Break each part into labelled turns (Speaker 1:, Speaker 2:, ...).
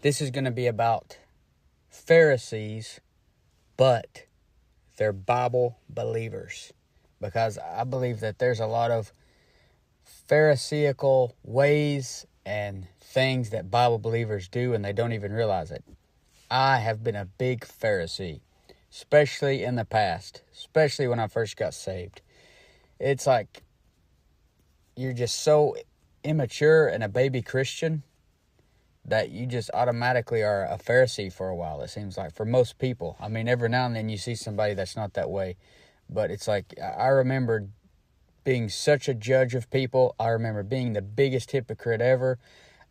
Speaker 1: This is going to be about Pharisees, but they're Bible believers. Because I believe that there's a lot of Pharisaical ways and things that Bible believers do, and they don't even realize it. I have been a big Pharisee, especially in the past, especially when I first got saved. It's like you're just so immature and a baby Christian that you just automatically are a Pharisee for a while, it seems like, for most people. I mean, every now and then you see somebody that's not that way, but it's like, I remember being such a judge of people. I remember being the biggest hypocrite ever.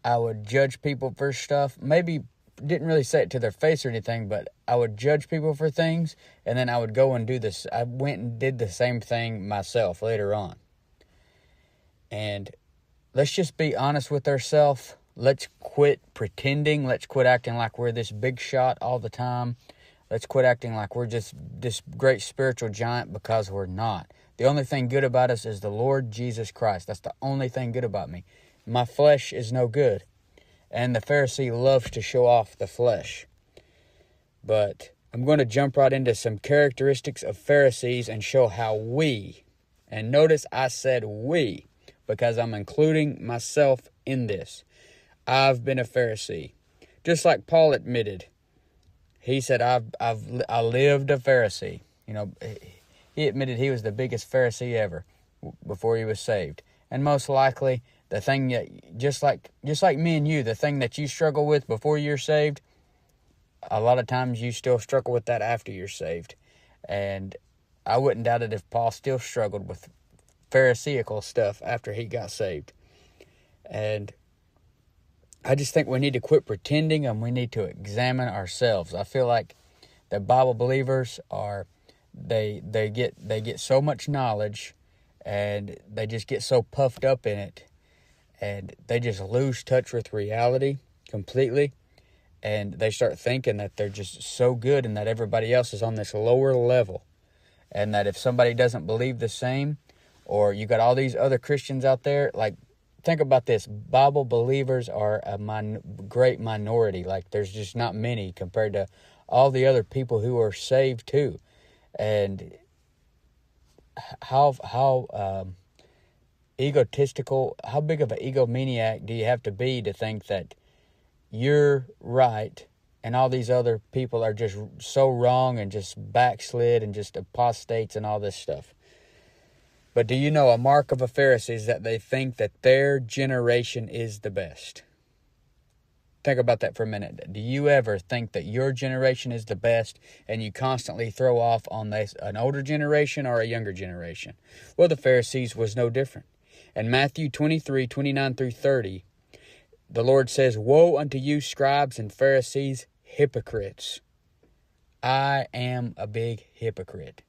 Speaker 1: I would judge people for stuff, maybe didn't really say it to their face or anything, but I would judge people for things, and then I would go and do this. I went and did the same thing myself later on. And let's just be honest with ourselves. Let's quit pretending. Let's quit acting like we're this big shot all the time. Let's quit acting like we're just this great spiritual giant, because we're not. The only thing good about us is the Lord Jesus Christ. That's the only thing good about me. My flesh is no good. And the Pharisee loves to show off the flesh. But I'm going to jump right into some characteristics of Pharisees and show how we, and notice I said we, because I'm including myself in this. I've been a Pharisee. Just like Paul admitted. He said, I lived a Pharisee. You know, he admitted he was the biggest Pharisee ever before he was saved. And most likely, the thing that, just like me and you, the thing that you struggle with before you're saved, a lot of times you still struggle with that after you're saved. And I wouldn't doubt it if Paul still struggled with Pharisaical stuff after he got saved. And I just think we need to quit pretending, and we need to examine ourselves. I feel like the Bible believers are, they get so much knowledge, and they just get so puffed up in it, and they just lose touch with reality completely, and they start thinking that they're just so good and that everybody else is on this lower level, and that if somebody doesn't believe the same, or you got all these other Christians out there, like, think about this. Bible believers are a great minority. Like, there's just not many compared to all the other people who are saved too. And how egotistical, how big of an egomaniac do you have to be to think that you're right and all these other people are just so wrong and just backslid and just apostates and all this stuff? But do you know a mark of a Pharisee is that they think that their generation is the best? Think about that for a minute. Do you ever think that your generation is the best and you constantly throw off on an older generation or a younger generation? Well, the Pharisees was no different. In Matthew 23:29-30, the Lord says, "Woe unto you, scribes and Pharisees, hypocrites." I am a big hypocrite.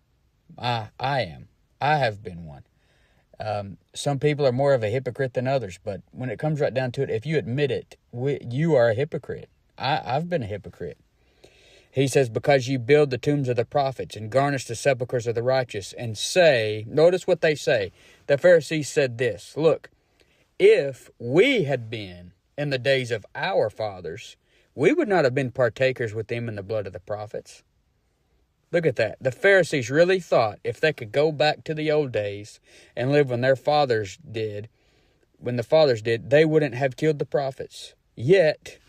Speaker 1: I am. I have been one. Some people are more of a hypocrite than others, but when it comes right down to it, if you admit it, you are a hypocrite. I've been a hypocrite. He says, "Because you build the tombs of the prophets and garnish the sepulchres of the righteous, and say," notice what they say. The Pharisees said this, "Look, if we had been in the days of our fathers, we would not have been partakers with them in the blood of the prophets." Look at that. The Pharisees really thought if they could go back to the old days and live when the fathers did, they wouldn't have killed the prophets. Yet,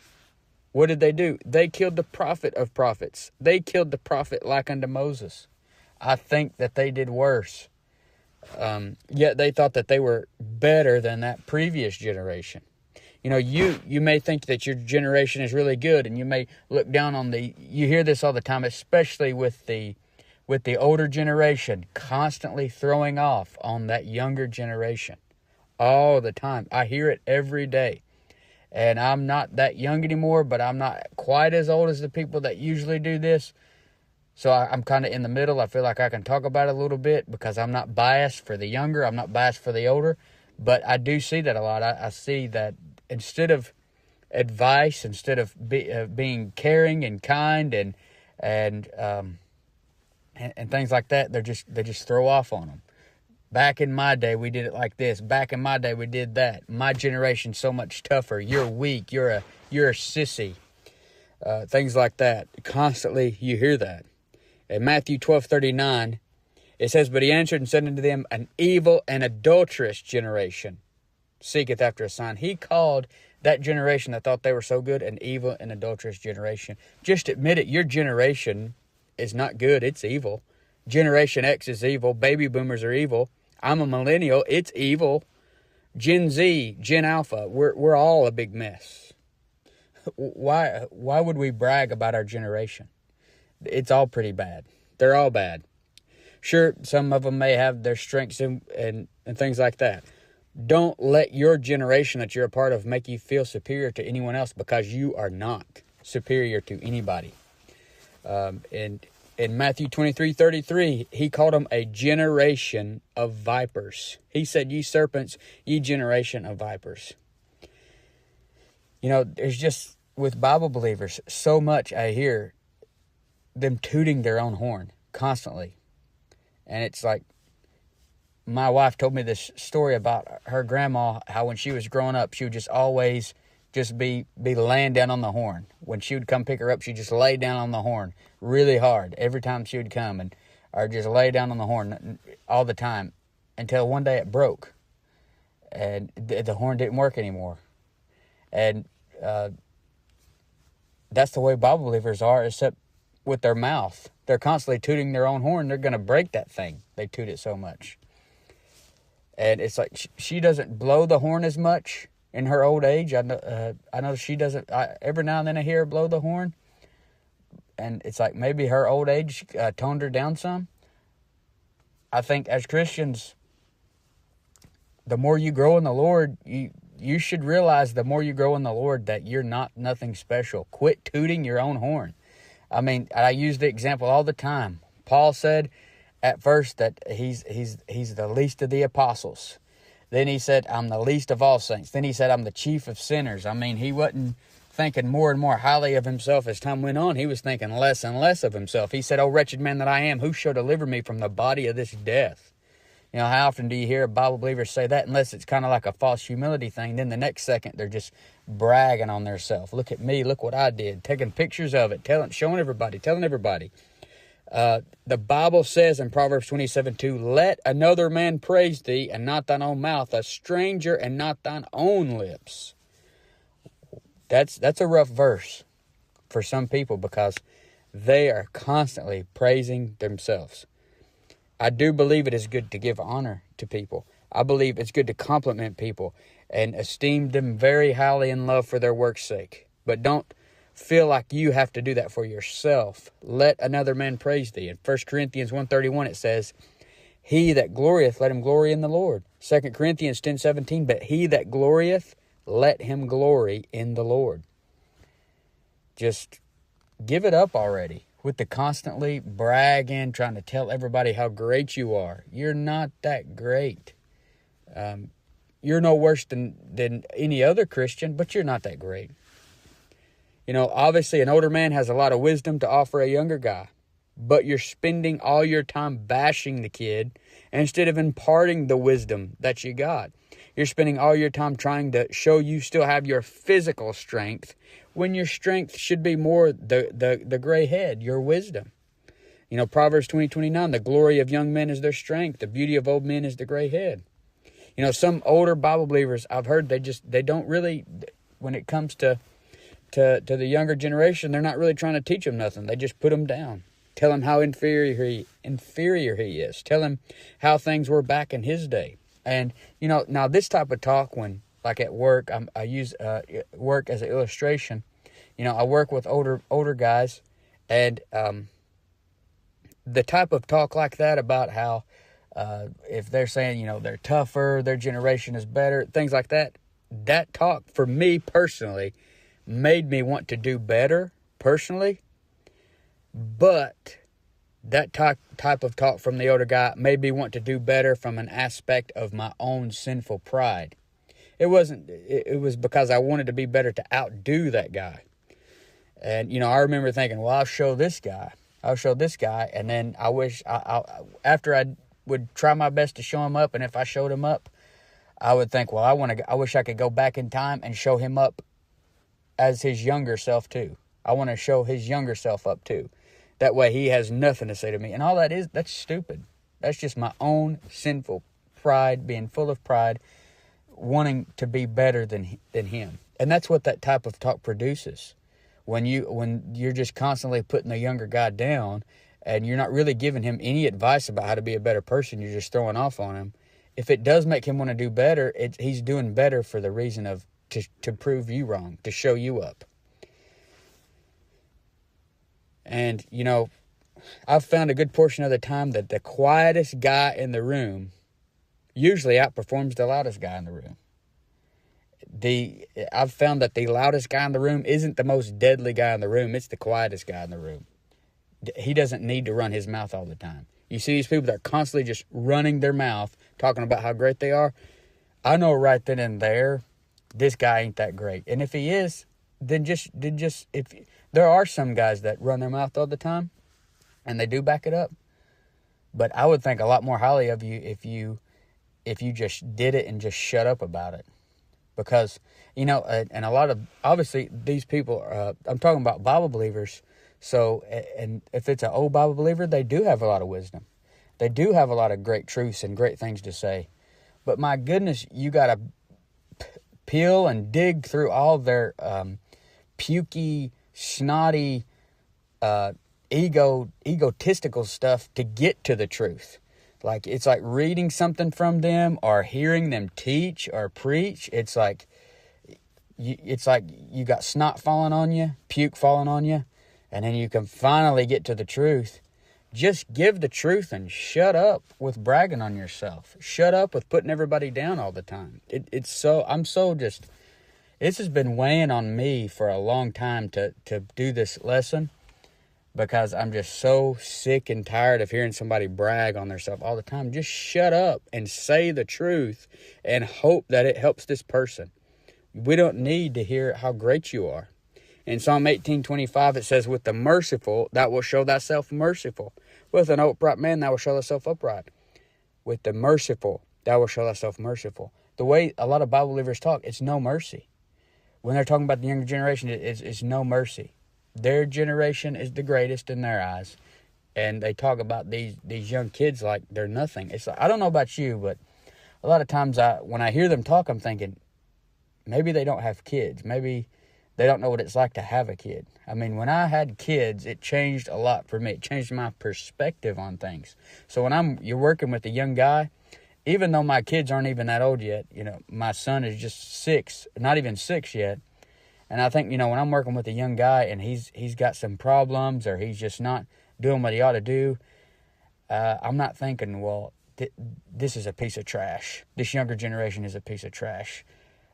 Speaker 1: what did they do? They killed the prophet of prophets. They killed the prophet like unto Moses. I think that they did worse. Yet they thought that they were better than that previous generation. You know, you may think that your generation is really good, and you may look down on you hear this all the time, especially with the older generation constantly throwing off on that younger generation all the time. I hear it every day. And I'm not that young anymore, but I'm not quite as old as the people that usually do this. So I'm kind of in the middle. I feel like I can talk about it a little bit because I'm not biased for the younger. I'm not biased for the older. But I do see that a lot. I see that instead of advice, instead of being caring and kind and things like that, they just throw off on them. Back in my day, we did it like this. Back in my day, we did that. My generation's so much tougher. You're weak. You're a sissy. things like that. Constantly you hear that. In Matthew 12:39, it says, "But he answered and said unto them, An evil and adulterous generation seeketh after a sign." He called that generation that thought they were so good an evil and adulterous generation. Just admit it. Your generation is not good. It's evil. Generation X is evil. Baby boomers are evil. I'm a millennial. It's evil. Gen Z, Gen Alpha, we're all a big mess. Why would we brag about our generation? It's all pretty bad. They're all bad. Sure, some of them may have their strengths and things like that. Don't let your generation that you're a part of make you feel superior to anyone else, because you are not superior to anybody. And in Matthew 23:33, he called them a generation of vipers. He said, "Ye serpents, ye generation of vipers." You know, there's just, with Bible believers, so much I hear them tooting their own horn constantly. And it's like, my wife told me this story about her grandma, how when she was growing up, she would just always just be laying down on the horn. When she would come pick her up, she'd just lay down on the horn really hard every time she would come, or just lay down on the horn all the time, until one day it broke and the horn didn't work anymore. And that's the way Bible believers are, except with their mouth. They're constantly tooting their own horn. They're going to break that thing. They toot it so much. And it's like she doesn't blow the horn as much in her old age. I know she doesn't. Every now and then I hear her blow the horn. And it's like maybe her old age toned her down some. I think as Christians, the more you grow in the Lord, you should realize the more you grow in the Lord that you're not nothing special. Quit tooting your own horn. I mean, I use the example all the time. Paul said at first that he's the least of the apostles. Then he said, "I'm the least of all saints." Then he said, "I'm the chief of sinners." I mean, he wasn't thinking more and more highly of himself as time went on. He was thinking less and less of himself. He said, "Oh, wretched man that I am, who shall deliver me from the body of this death?" You know, how often do you hear Bible believers say that? Unless it's kind of like a false humility thing. Then the next second, they're just bragging on themselves. Look at me. Look what I did. Taking pictures of it. Showing everybody. Telling everybody. The Bible says in Proverbs 27:2, "Let another man praise thee, and not thine own mouth, a stranger, and not thine own lips." That's a rough verse for some people, because they are constantly praising themselves. I do believe it is good to give honor to people. I believe it's good to compliment people and esteem them very highly in love for their work's sake. But don't feel like you have to do that for yourself. Let another man praise thee. In 1 Corinthians 1:31 it says, "He that glorieth, let him glory in the Lord." 2 Corinthians 10:17, "But he that glorieth, let him glory in the Lord." Just give it up already with the constantly bragging, trying to tell everybody how great you are. You're not that great. You're no worse than any other Christian, but you're not that great. You know, obviously an older man has a lot of wisdom to offer a younger guy, but you're spending all your time bashing the kid instead of imparting the wisdom that you got. You're spending all your time trying to show you still have your physical strength, when your strength should be more the gray head, your wisdom. You know, Proverbs 20:29, "The glory of young men is their strength. The beauty of old men is the gray head." You know, some older Bible believers, I've heard they don't really, when it comes to the younger generation, they're not really trying to teach them nothing. They just put them down. Tell him how inferior he is. Tell him how things were back in his day. And, you know, now this type of talk, when, like at work, I use work as an illustration. You know, I work with older guys, and the type of talk like that about how if they're saying, you know, they're tougher, their generation is better, things like that, that talk, for me personally, made me want to do better personally. But that type of talk from the older guy made me want to do better from an aspect of my own sinful pride. It was because I wanted to be better, to outdo that guy. And, you know, I remember thinking, well, I'll show this guy. And then I wish, after I would try my best to show him up, and if I showed him up, I would think, well, I wish I could go back in time and show him up as his younger self too. I want to show his younger self up too. That way he has nothing to say to me. And all that's stupid. That's just my own sinful pride, being full of pride, wanting to be better than him. And that's what that type of talk produces. When you're just constantly putting the younger guy down and you're not really giving him any advice about how to be a better person, you're just throwing off on him. If it does make him want to do better, he's doing better for the reason of to prove you wrong, to show you up. And, I've found a good portion of the time that the quietest guy in the room usually outperforms the loudest guy in the room. I've found that the loudest guy in the room isn't the most deadly guy in the room. It's the quietest guy in the room. He doesn't need to run his mouth all the time. You see these people that are constantly just running their mouth, talking about how great they are. I know right then and there, this guy ain't that great. And if he is, then if there are some guys that run their mouth all the time, and they do back it up. But I would think a lot more highly of you if you just did it and just shut up about it. Because, and a lot of, obviously, these people, I'm talking about Bible believers. So, and if it's an old Bible believer, they do have a lot of wisdom. They do have a lot of great truths and great things to say. But my goodness, you got to peel and dig through all their pukey, snotty, egotistical stuff to get to the truth. Like, it's like reading something from them or hearing them teach or preach. It's like you got snot falling on you, puke falling on you, and then you can finally get to the truth. Just give the truth and shut up with bragging on yourself. Shut up with putting everybody down all the time. This has been weighing on me for a long time to do this lesson, because I'm just so sick and tired of hearing somebody brag on themselves all the time. Just shut up and say the truth and hope that it helps this person. We don't need to hear how great you are. In Psalm 18:25, it says, with the merciful, thou wilt show thyself merciful. With an upright man, thou wilt show thyself upright. With the merciful, thou wilt show thyself merciful. The way a lot of Bible believers talk, it's no mercy. When they're talking about the younger generation, it's no mercy. Their generation is the greatest in their eyes. And they talk about these young kids like they're nothing. It's like, I don't know about you, but a lot of times when I hear them talk, I'm thinking, maybe they don't have kids. Maybe they don't know what it's like to have a kid. I mean, when I had kids, it changed a lot for me. It changed my perspective on things. So when you're working with a young guy, even though my kids aren't even that old yet, my son is just 6, not even 6 yet. And I think, when I'm working with a young guy and he's got some problems or he's just not doing what he ought to do, I'm not thinking, well, this is a piece of trash. This younger generation is a piece of trash.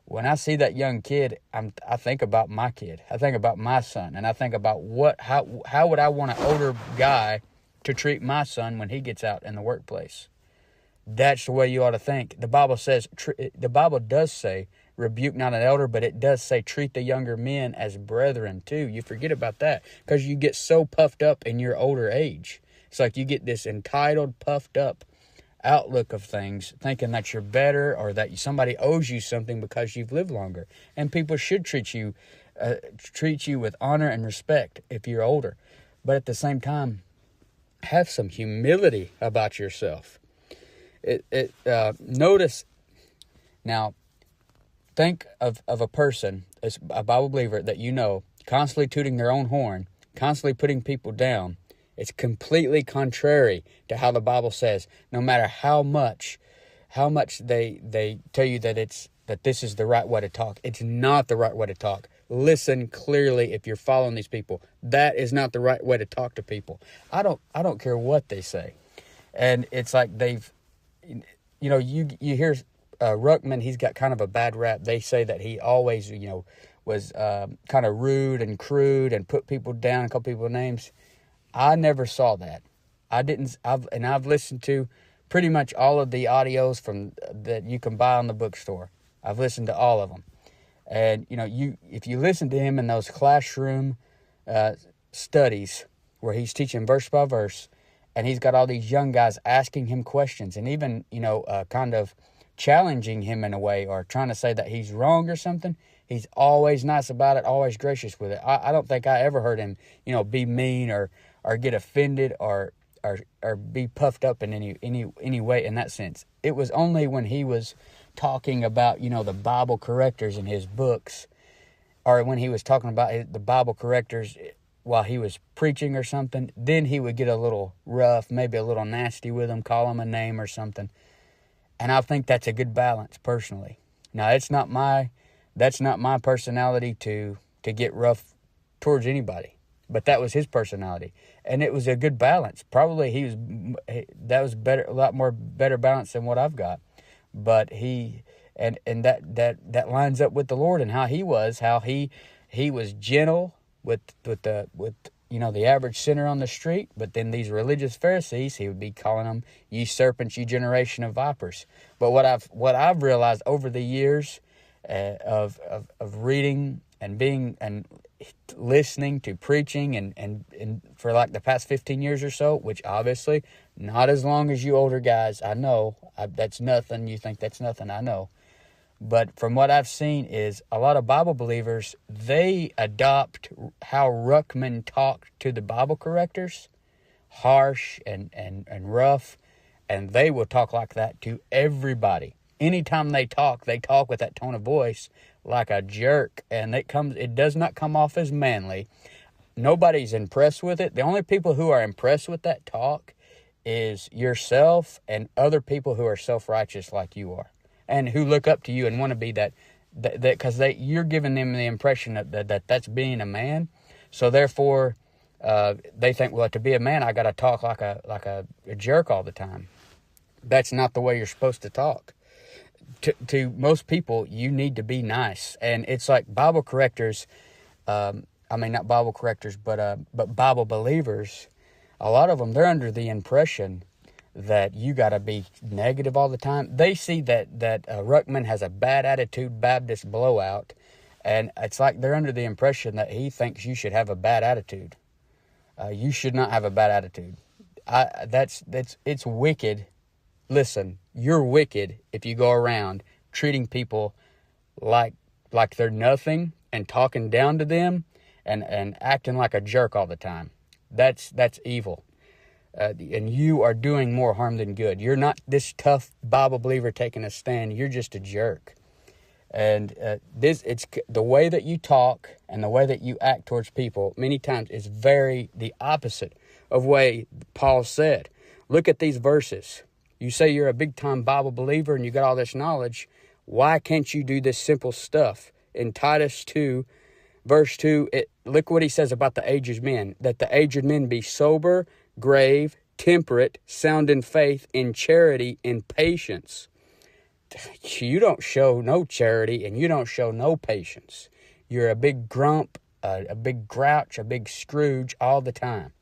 Speaker 1: When I see that young kid, I think about my kid. I think about my son. And I think about how would I want an older guy to treat my son when he gets out in the workplace. That's the way you ought to think. The Bible does say, rebuke not an elder, but it does say treat the younger men as brethren too. You forget about that because you get so puffed up in your older age. It's like you get this entitled, puffed up outlook of things, thinking that you're better or that somebody owes you something because you've lived longer. And people should treat you with honor and respect if you're older. But at the same time, have some humility about yourself. Notice now. Think of a person, a Bible believer that constantly tooting their own horn, constantly putting people down. It's completely contrary to how the Bible says. No matter how much they tell you that this is the right way to talk, it's not the right way to talk. Listen clearly if you're following these people. That is not the right way to talk to people. I don't care what they say, and it's like you hear. Ruckman, he's got kind of a bad rap. They say that he always, was kind of rude and crude and put people down and call people names. I never saw that. I've listened to pretty much all of the audios that you can buy on the bookstore. I've listened to all of them. And, if you listen to him in those classroom studies where he's teaching verse by verse, and he's got all these young guys asking him questions and even, kind of challenging him in a way or trying to say that he's wrong or something, He's always nice about it, always gracious with it. I don't think I ever heard him, be mean or get offended or be puffed up in any way in that sense. It was only when he was talking about, the Bible correctors in his books, or when he was talking about the Bible correctors while he was preaching or something, then he would get a little rough, maybe a little nasty with them, call them a name or something. And I think that's a good balance, personally. Now, that's not my personality to get rough towards anybody, but that was his personality, and it was a good balance. Probably that was better, a lot more better balance than what I've got. But that lines up with the Lord and how he was gentle with the average sinner on the street. But then these religious Pharisees, he would be calling them, "Ye serpents, ye generation of vipers." But what I've realized over the years of reading and being and listening to preaching and for like the past 15 years or so, which obviously not as long as you older guys, I know that's nothing. You think that's nothing, I know. But from what I've seen is a lot of Bible believers, they adopt how Ruckman talked to the Bible correctors, harsh and rough, and they will talk like that to everybody. Anytime they talk with that tone of voice like a jerk, and it does not come off as manly. Nobody's impressed with it. The only people who are impressed with that talk is yourself and other people who are self-righteous like you are, and who look up to you and want to be that because you're giving them the impression that that's being a man. So therefore, they think, well, to be a man, I got to talk like a jerk all the time. That's not the way you're supposed to talk. To most people, you need to be nice. And it's like Bible correctors, not Bible correctors, but Bible believers, a lot of them, they're under the impression that you got to be negative all the time. They see that Ruckman has a bad attitude, Baptist blowout, and it's like they're under the impression that he thinks you should have a bad attitude. You should not have a bad attitude. It's wicked. Listen, you're wicked if you go around treating people like they're nothing and talking down to them and acting like a jerk all the time. That's evil. And you are doing more harm than good. You're not this tough Bible believer taking a stand. You're just a jerk. And it's the way that you talk and the way that you act towards people many times is very the opposite of way Paul said. Look at these verses. You say you're a big-time Bible believer and you got all this knowledge. Why can't you do this simple stuff? In Titus 2, verse 2, look what he says about the aged men. That the aged men be sober, grave, temperate, sound in faith, in charity, in patience. You don't show no charity and you don't show no patience. You're a big grump, a big grouch, a big Scrooge all the time.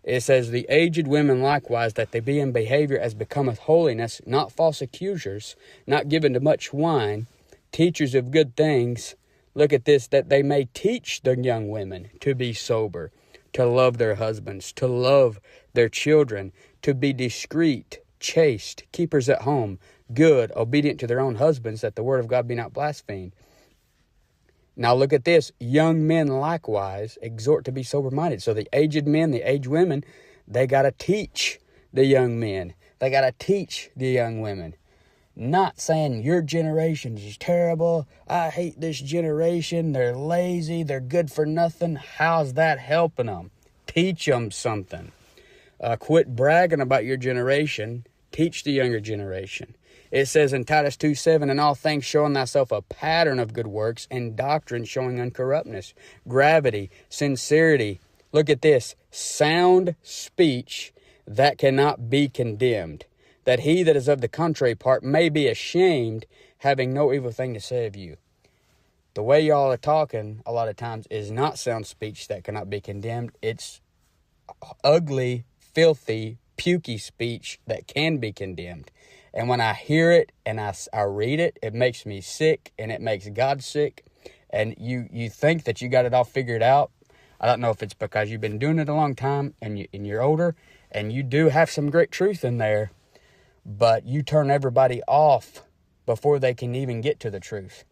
Speaker 1: It says, the aged women likewise, that they be in behavior as becometh holiness, not false accusers, not given to much wine, teachers of good things. Look at this, that they may teach the young women to be sober, to love their husbands, to love their children, to be discreet, chaste, keepers at home, good, obedient to their own husbands, that the word of God be not blasphemed. Now look at this. Young men likewise exhort to be sober-minded. So the aged men, the aged women, they got to teach the young men. They got to teach the young women. Not saying your generation is terrible. I hate this generation. They're lazy. They're good for nothing. How's that helping them? Teach them something. Quit bragging about your generation. Teach the younger generation. It says in Titus 2:7, in all things showing thyself a pattern of good works, and doctrine showing uncorruptness, gravity, sincerity. Look at this. Sound speech that cannot be condemned, that he that is of the contrary part may be ashamed, having no evil thing to say of you. The way y'all are talking a lot of times is not sound speech that cannot be condemned. It's ugly, filthy, pukey speech that can be condemned. And when I hear it and I read it, it makes me sick and it makes God sick. And you think that you got it all figured out. I don't know if it's because you've been doing it a long time and you're older and you do have some great truth in there, but you turn everybody off before they can even get to the truth.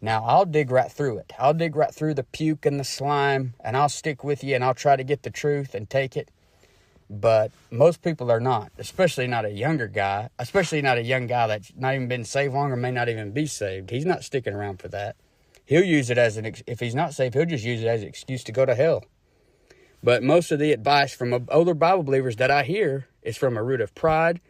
Speaker 1: Now, I'll dig right through it. I'll dig right through the puke and the slime, and I'll stick with you, and I'll try to get the truth and take it. But most people are not, especially not a younger guy, especially not a young guy that's not even been saved long or may not even be saved. He's not sticking around for that. He'll use it as if he's not saved, he'll just use it as an excuse to go to hell. But most of the advice from older Bible believers that I hear is from a root of pride.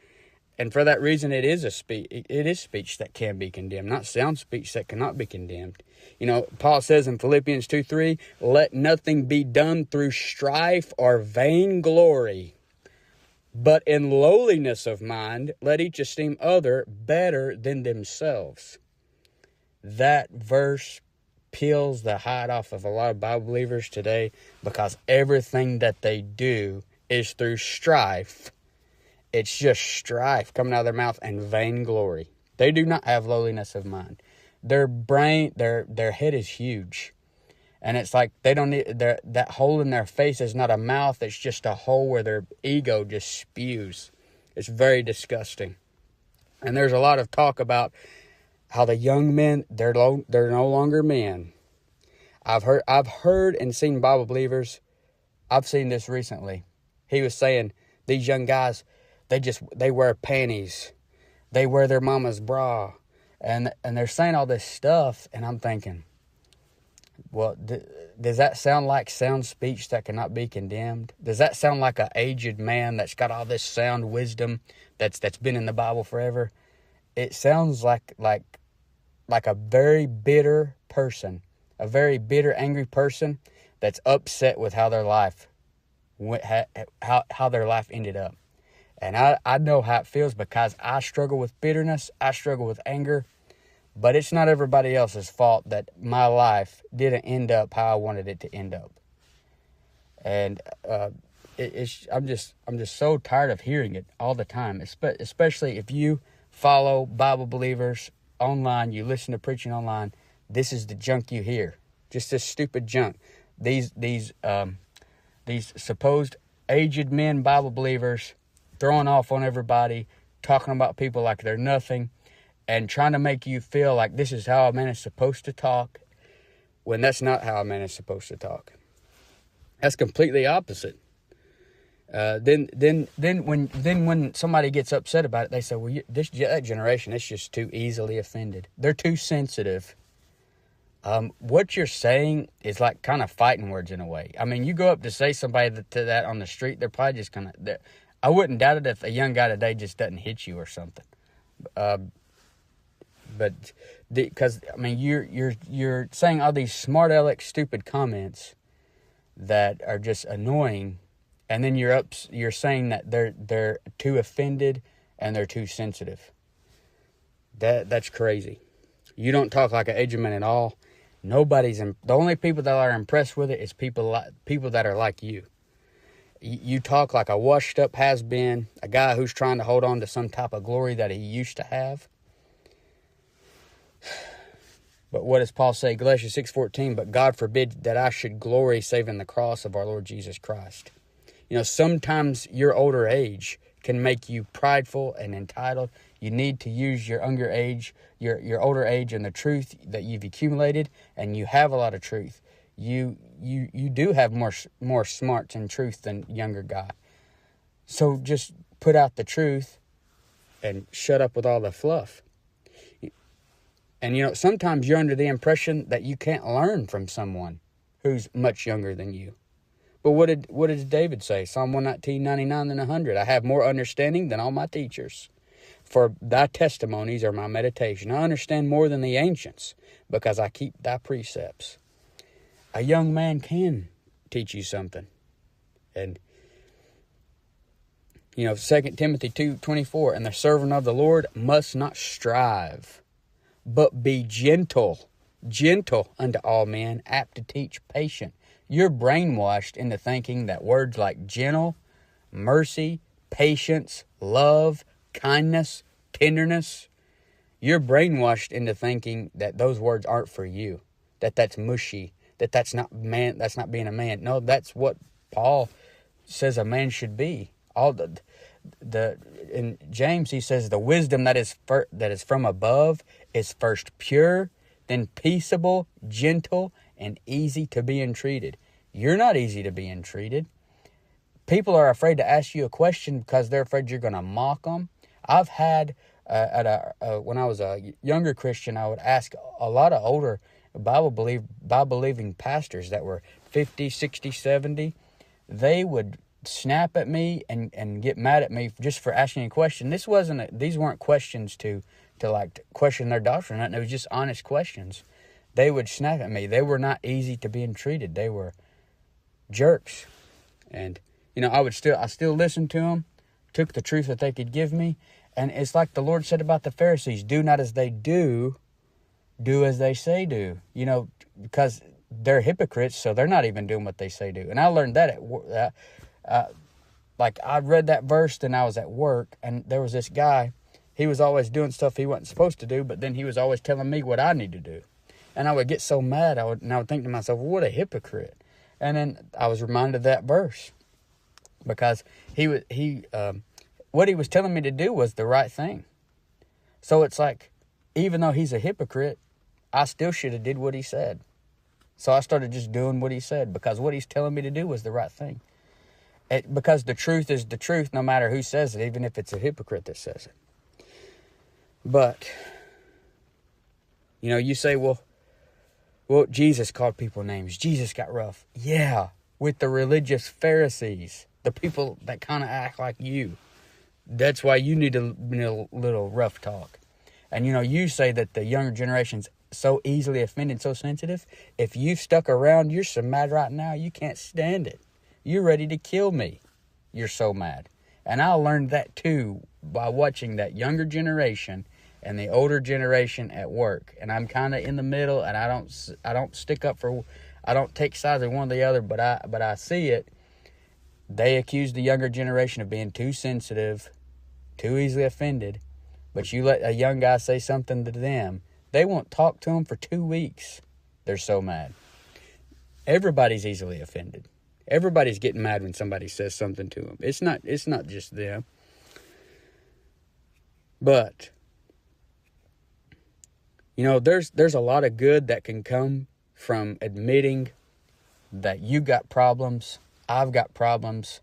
Speaker 1: And for that reason, it is speech that can be condemned, not sound speech that cannot be condemned. You know, Paul says in Philippians 2:3, let nothing be done through strife or vainglory, but in lowliness of mind, let each esteem other better than themselves. That verse peels the hide off of a lot of Bible believers today, because everything that they do is through strife. It's just strife coming out of their mouth and vainglory. They do not have lowliness of mind. Their brain, their head is huge. And it's like they don't need, that hole in their face is not a mouth. It's just a hole where their ego just spews. It's very disgusting. And there's a lot of talk about how the young men, they're no longer men. I've heard and seen Bible believers. I've seen this recently. He was saying these young guys, they wear panties, they wear their mama's bra, and they're saying all this stuff, and I'm thinking, well, does that sound like sound speech that cannot be condemned? Does that sound like an aged man that's got all this sound wisdom that's been in the Bible forever? It sounds like a very bitter person, a very bitter, angry person that's upset with how their life ended up. And I know how it feels, because I struggle with bitterness. I struggle with anger. But it's not everybody else's fault that my life didn't end up how I wanted it to end up. And I'm just so tired of hearing it all the time, especially if you follow Bible believers online, you listen to preaching online. This is the junk you hear. Just this stupid junk. These supposed aged men Bible believers throwing off on everybody, talking about people like they're nothing, and trying to make you feel like this is how a man is supposed to talk, when that's not how a man is supposed to talk. That's completely opposite. Then when somebody gets upset about it, they say, well, that generation is just too easily offended. They're too sensitive. What you're saying is like kind of fighting words in a way. I mean, you go up to say somebody to that on the street, they're probably just going to... I wouldn't doubt it if a young guy today just doesn't hit you or something. Because I mean, you're saying all these smart aleck stupid comments that are just annoying, and then you're saying that they're too offended and they're too sensitive. That's crazy. You don't talk like an aged man at all. The only people that are impressed with it is people that are like you. You talk like a washed up has-been, a guy who's trying to hold on to some type of glory that he used to have. But what does Paul say? Galatians 6:14, but God forbid that I should glory save in the cross of our Lord Jesus Christ. You know, sometimes your older age can make you prideful and entitled. You need to use your younger age, your older age, and the truth that you've accumulated, and you have a lot of truth. You do have more smarts and truth than younger guy. So just put out the truth and shut up with all the fluff. And you know, sometimes you're under the impression that you can't learn from someone who's much younger than you. But what did David say? Psalm 119, 99 and 100. I have more understanding than all my teachers. For thy testimonies are my meditation. I understand more than the ancients, because I keep thy precepts. A young man can teach you something. And, you know, 2 Timothy 2:24, and the servant of the Lord must not strive, but be gentle unto all men, apt to teach, patient. You're brainwashed into thinking that words like gentle, mercy, patience, love, kindness, tenderness, you're brainwashed into thinking that those words aren't for you, that's mushy, that's not being a man. No, that's what Paul says a man should be. In James he says the wisdom that is from above is first pure, then peaceable, gentle, and easy to be entreated. You're not easy to be entreated. People are afraid to ask you a question because they're afraid you're going to mock them. I've had, when I was a younger Christian, I would ask a lot of older Bible-believing pastors that were 50, 60, 70. They would snap at me and get mad at me just for asking a question. These weren't questions to like question their doctrine. It was just honest questions. They would snap at me. They were not easy to be entreated. They were jerks. And I still listened to them, took the truth that they could give me. And it's like the Lord said about the Pharisees, do not as they do as they say do. Because they're hypocrites, so they're not even doing what they say do. And I learned that like I read that verse, and I was at work, and there was this guy. He was always doing stuff he wasn't supposed to do, but then he was always telling me what I need to do. And I would get so mad, I would think to myself, well, what a hypocrite. And then I was reminded of that verse, because what he was telling me to do was the right thing. So it's like, even though he's a hypocrite, I still should have did what he said. So I started just doing what he said, because what he's telling me to do was the right thing. Because the truth is the truth, no matter who says it, even if it's a hypocrite that says it. But, you say, well, Jesus called people names. Jesus got rough. Yeah, with the religious Pharisees, the people that kind of act like you. That's why you need a little rough talk. And, you say that the younger generation's so easily offended, so sensitive. If you've stuck around, you're so mad right now, you can't stand it. You're ready to kill me. You're so mad. And I learned that too by watching that younger generation and the older generation at work. And I'm kind of in the middle, and I don't stick up for, I don't take sides of one or the other, but I see it. They accuse the younger generation of being too sensitive, too easily offended. But you let a young guy say something to them, they won't talk to them for 2 weeks. They're so mad. Everybody's easily offended. Everybody's getting mad when somebody says something to them. It's not just them. But, there's a lot of good that can come from admitting that you got problems, I've got problems.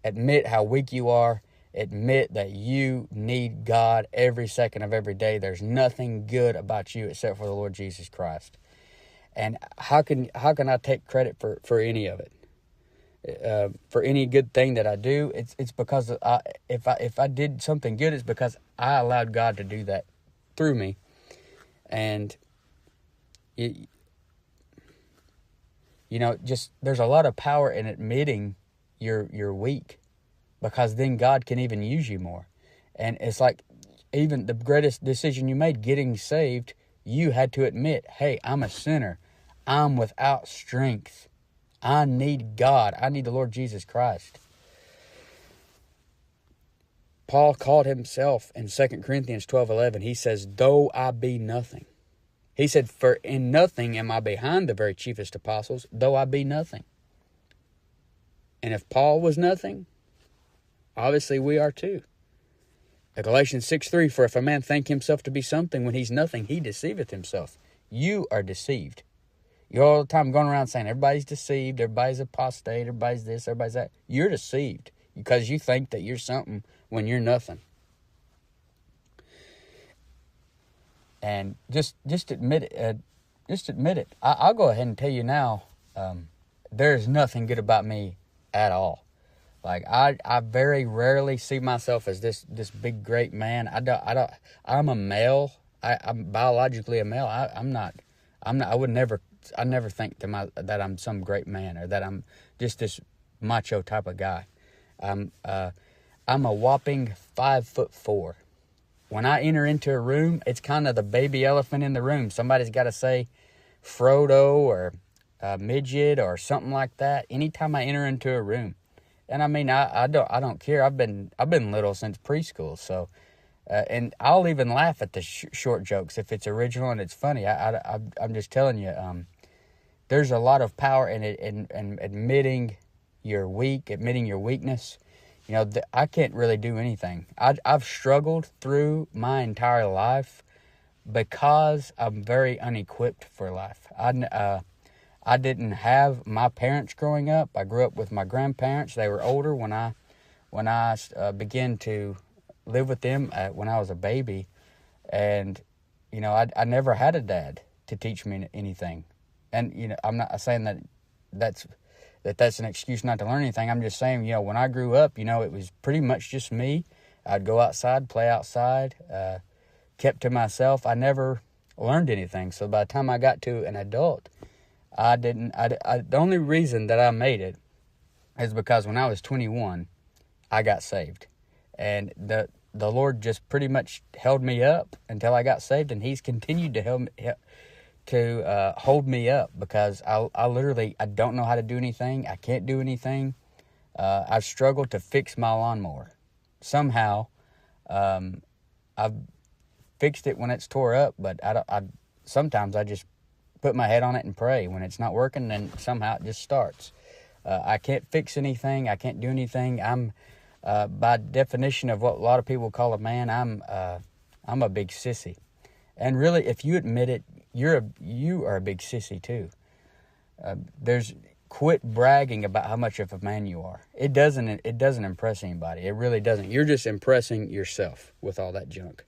Speaker 1: Admit how weak you are. Admit that you need God every second of every day. There's nothing good about you except for the Lord Jesus Christ. And how can I take credit for any of it? For any good thing that I do, it's because if I did something good, it's because I allowed God to do that through me. And just there's a lot of power in admitting you're weak, because then God can even use you more. And it's like, even the greatest decision you made, getting saved, you had to admit, hey, I'm a sinner. I'm without strength. I need God. I need the Lord Jesus Christ. Paul called himself in 2 Corinthians 12:11. He says, though I be nothing. He said, for in nothing am I behind the very chiefest apostles, though I be nothing. And if Paul was nothing, obviously we are too. Galatians 6:3, for if a man think himself to be something when he's nothing, he deceiveth himself. You are deceived. You're all the time going around saying everybody's deceived, everybody's apostate, everybody's this, everybody's that. You're deceived because you think that you're something when you're nothing. And just admit it. Just admit it. I'll go ahead and tell you now, there's nothing good about me at all. Like, I very rarely see myself as this big, great man. I'm a male. I'm biologically a male. I never think that I'm some great man, or that I'm just this macho type of guy. I'm a whopping 5'4". When I enter into a room, it's kind of the baby elephant in the room. Somebody's got to say Frodo or midget or something like that anytime I enter into a room. And I mean, I don't care. I've been little since preschool, so and I'll even laugh at the short jokes if it's original and it's funny. I'm just telling you, there's a lot of power in it, in admitting you're weak, admitting your weakness. I can't really do anything. I've struggled through my entire life because I'm very unequipped for life. I didn't have my parents growing up. I grew up with my grandparents. They were older when I began to live with them when I was a baby. And, I never had a dad to teach me anything. And, I'm not saying that's an excuse not to learn anything. I'm just saying, when I grew up, it was pretty much just me. I'd go outside, play outside, kept to myself. I never learned anything. So by the time I got to an adult, the only reason that I made it is because when I was 21, I got saved. And the Lord just pretty much held me up until I got saved, and He's continued to hold me up because I literally don't know how to do anything. I can't do anything. I've struggled to fix my lawnmower. Somehow, I've fixed it when it's tore up, but sometimes I just put my head on it and pray. When it's not working, then somehow it just starts. I can't fix anything. I can't do anything. I'm by definition of what a lot of people call a man, I'm a big sissy. And really, if you admit it, you are a big sissy too. Quit bragging about how much of a man you are. It doesn't impress anybody. It really doesn't. You're just impressing yourself with all that junk.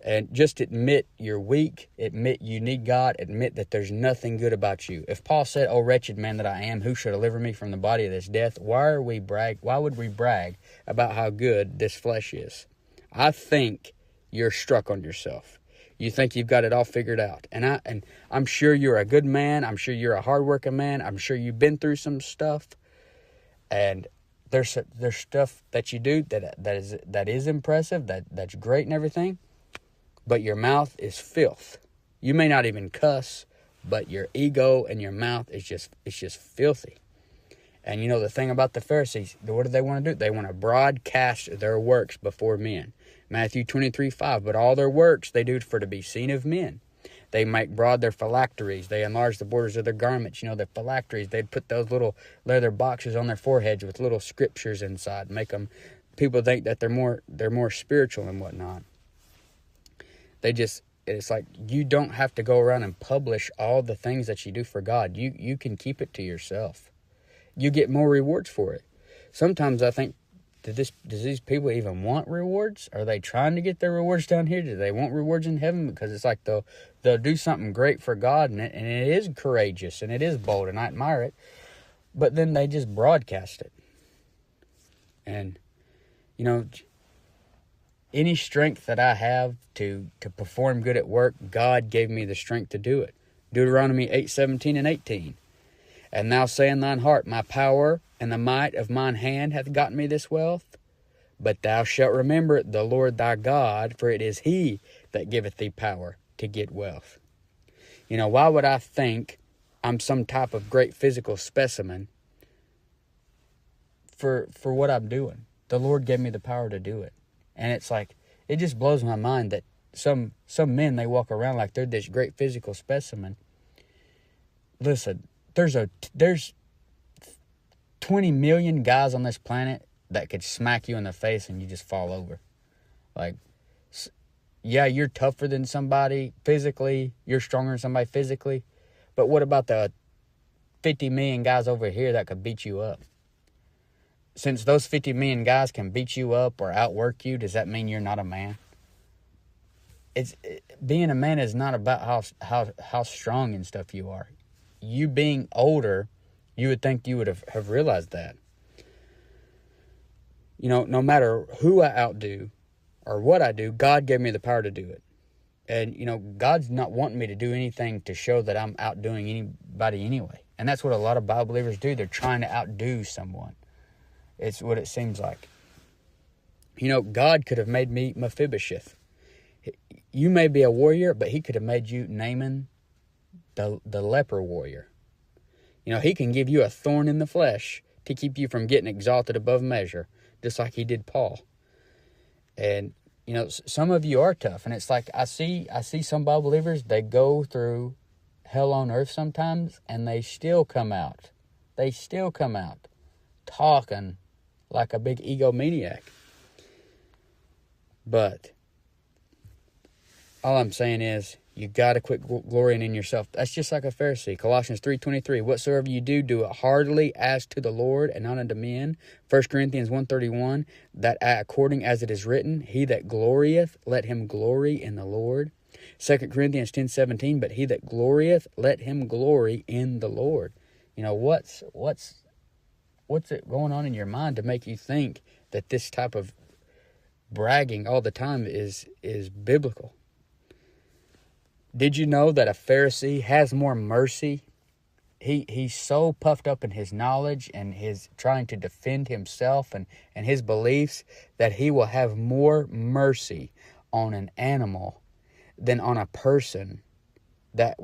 Speaker 1: And just admit you're weak. Admit you need God. Admit that there's nothing good about you. If Paul said, "Oh, wretched man that I am, who shall deliver me from the body of this death?" Why would we brag about how good this flesh is? I think you're struck on yourself. You think you've got it all figured out. And I'm sure you're a good man. I'm sure you're a hardworking man. I'm sure you've been through some stuff. And there's stuff that you do that is impressive, that's great and everything. But your mouth is filth. You may not even cuss, but your ego and your mouth is just filthy. And the thing about the Pharisees, what do they want to do? They want to broadcast their works before men. Matthew 23:5, but all their works they do for to be seen of men. They make broad their phylacteries. They enlarge the borders of their garments. Their phylacteries, they'd put those little leather boxes on their foreheads with little scriptures inside. Make them, people think that they're more spiritual and whatnot. It's like you don't have to go around and publish all the things that you do for God. You can keep it to yourself. You get more rewards for it. Sometimes I think, does these people even want rewards? Are they trying to get their rewards down here? Do they want rewards in heaven? Because it's like they'll do something great for God, and it is courageous, and it is bold, and I admire it. But then they just broadcast it. And, any strength that I have to perform good at work, God gave me the strength to do it. Deuteronomy 8:17 and 18. And thou say in thine heart, my power and the might of mine hand hath gotten me this wealth. But thou shalt remember the Lord thy God, for it is He that giveth thee power to get wealth. Why would I think I'm some type of great physical specimen for what I'm doing? The Lord gave me the power to do it. And it's like, it just blows my mind that some men, they walk around like they're this great physical specimen. Listen, there's 20 million guys on this planet that could smack you in the face and you just fall over. Like, yeah, you're tougher than somebody physically. You're stronger than somebody physically. But what about the 50 million guys over here that could beat you up? Since those 50 million guys can beat you up or outwork you, does that mean you're not a man? Being a man is not about how strong and stuff you are. You being older, you would think you would have realized that. No matter who I outdo or what I do, God gave me the power to do it. And, God's not wanting me to do anything to show that I'm outdoing anybody anyway. And that's what a lot of Bible believers do. They're trying to outdo someone. It's what it seems like. God could have made me Mephibosheth. You may be a warrior, but He could have made you Naaman, the leper warrior. He can give you a thorn in the flesh to keep you from getting exalted above measure, just like He did Paul. And, some of you are tough. And it's like, I see some Bible believers, they go through hell on earth sometimes, and they still come out. Talking like a big egomaniac. But All I'm saying is, you got to quit glorying in yourself. That's just like a Pharisee. Colossians 3:23, whatsoever you do, do it heartily as to the Lord and not unto men. 1 Corinthians 1:31, that according as it is written, he that glorieth, let him glory in the Lord. 2 Corinthians 10:17, but he that glorieth, let him glory in the Lord. You know, what's it going on in your mind to make you think that this type of bragging all the time is biblical? Did you know that a Pharisee has more mercy? He's so puffed up in his knowledge and his trying to defend himself and his beliefs that he will have more mercy on an animal than on a person that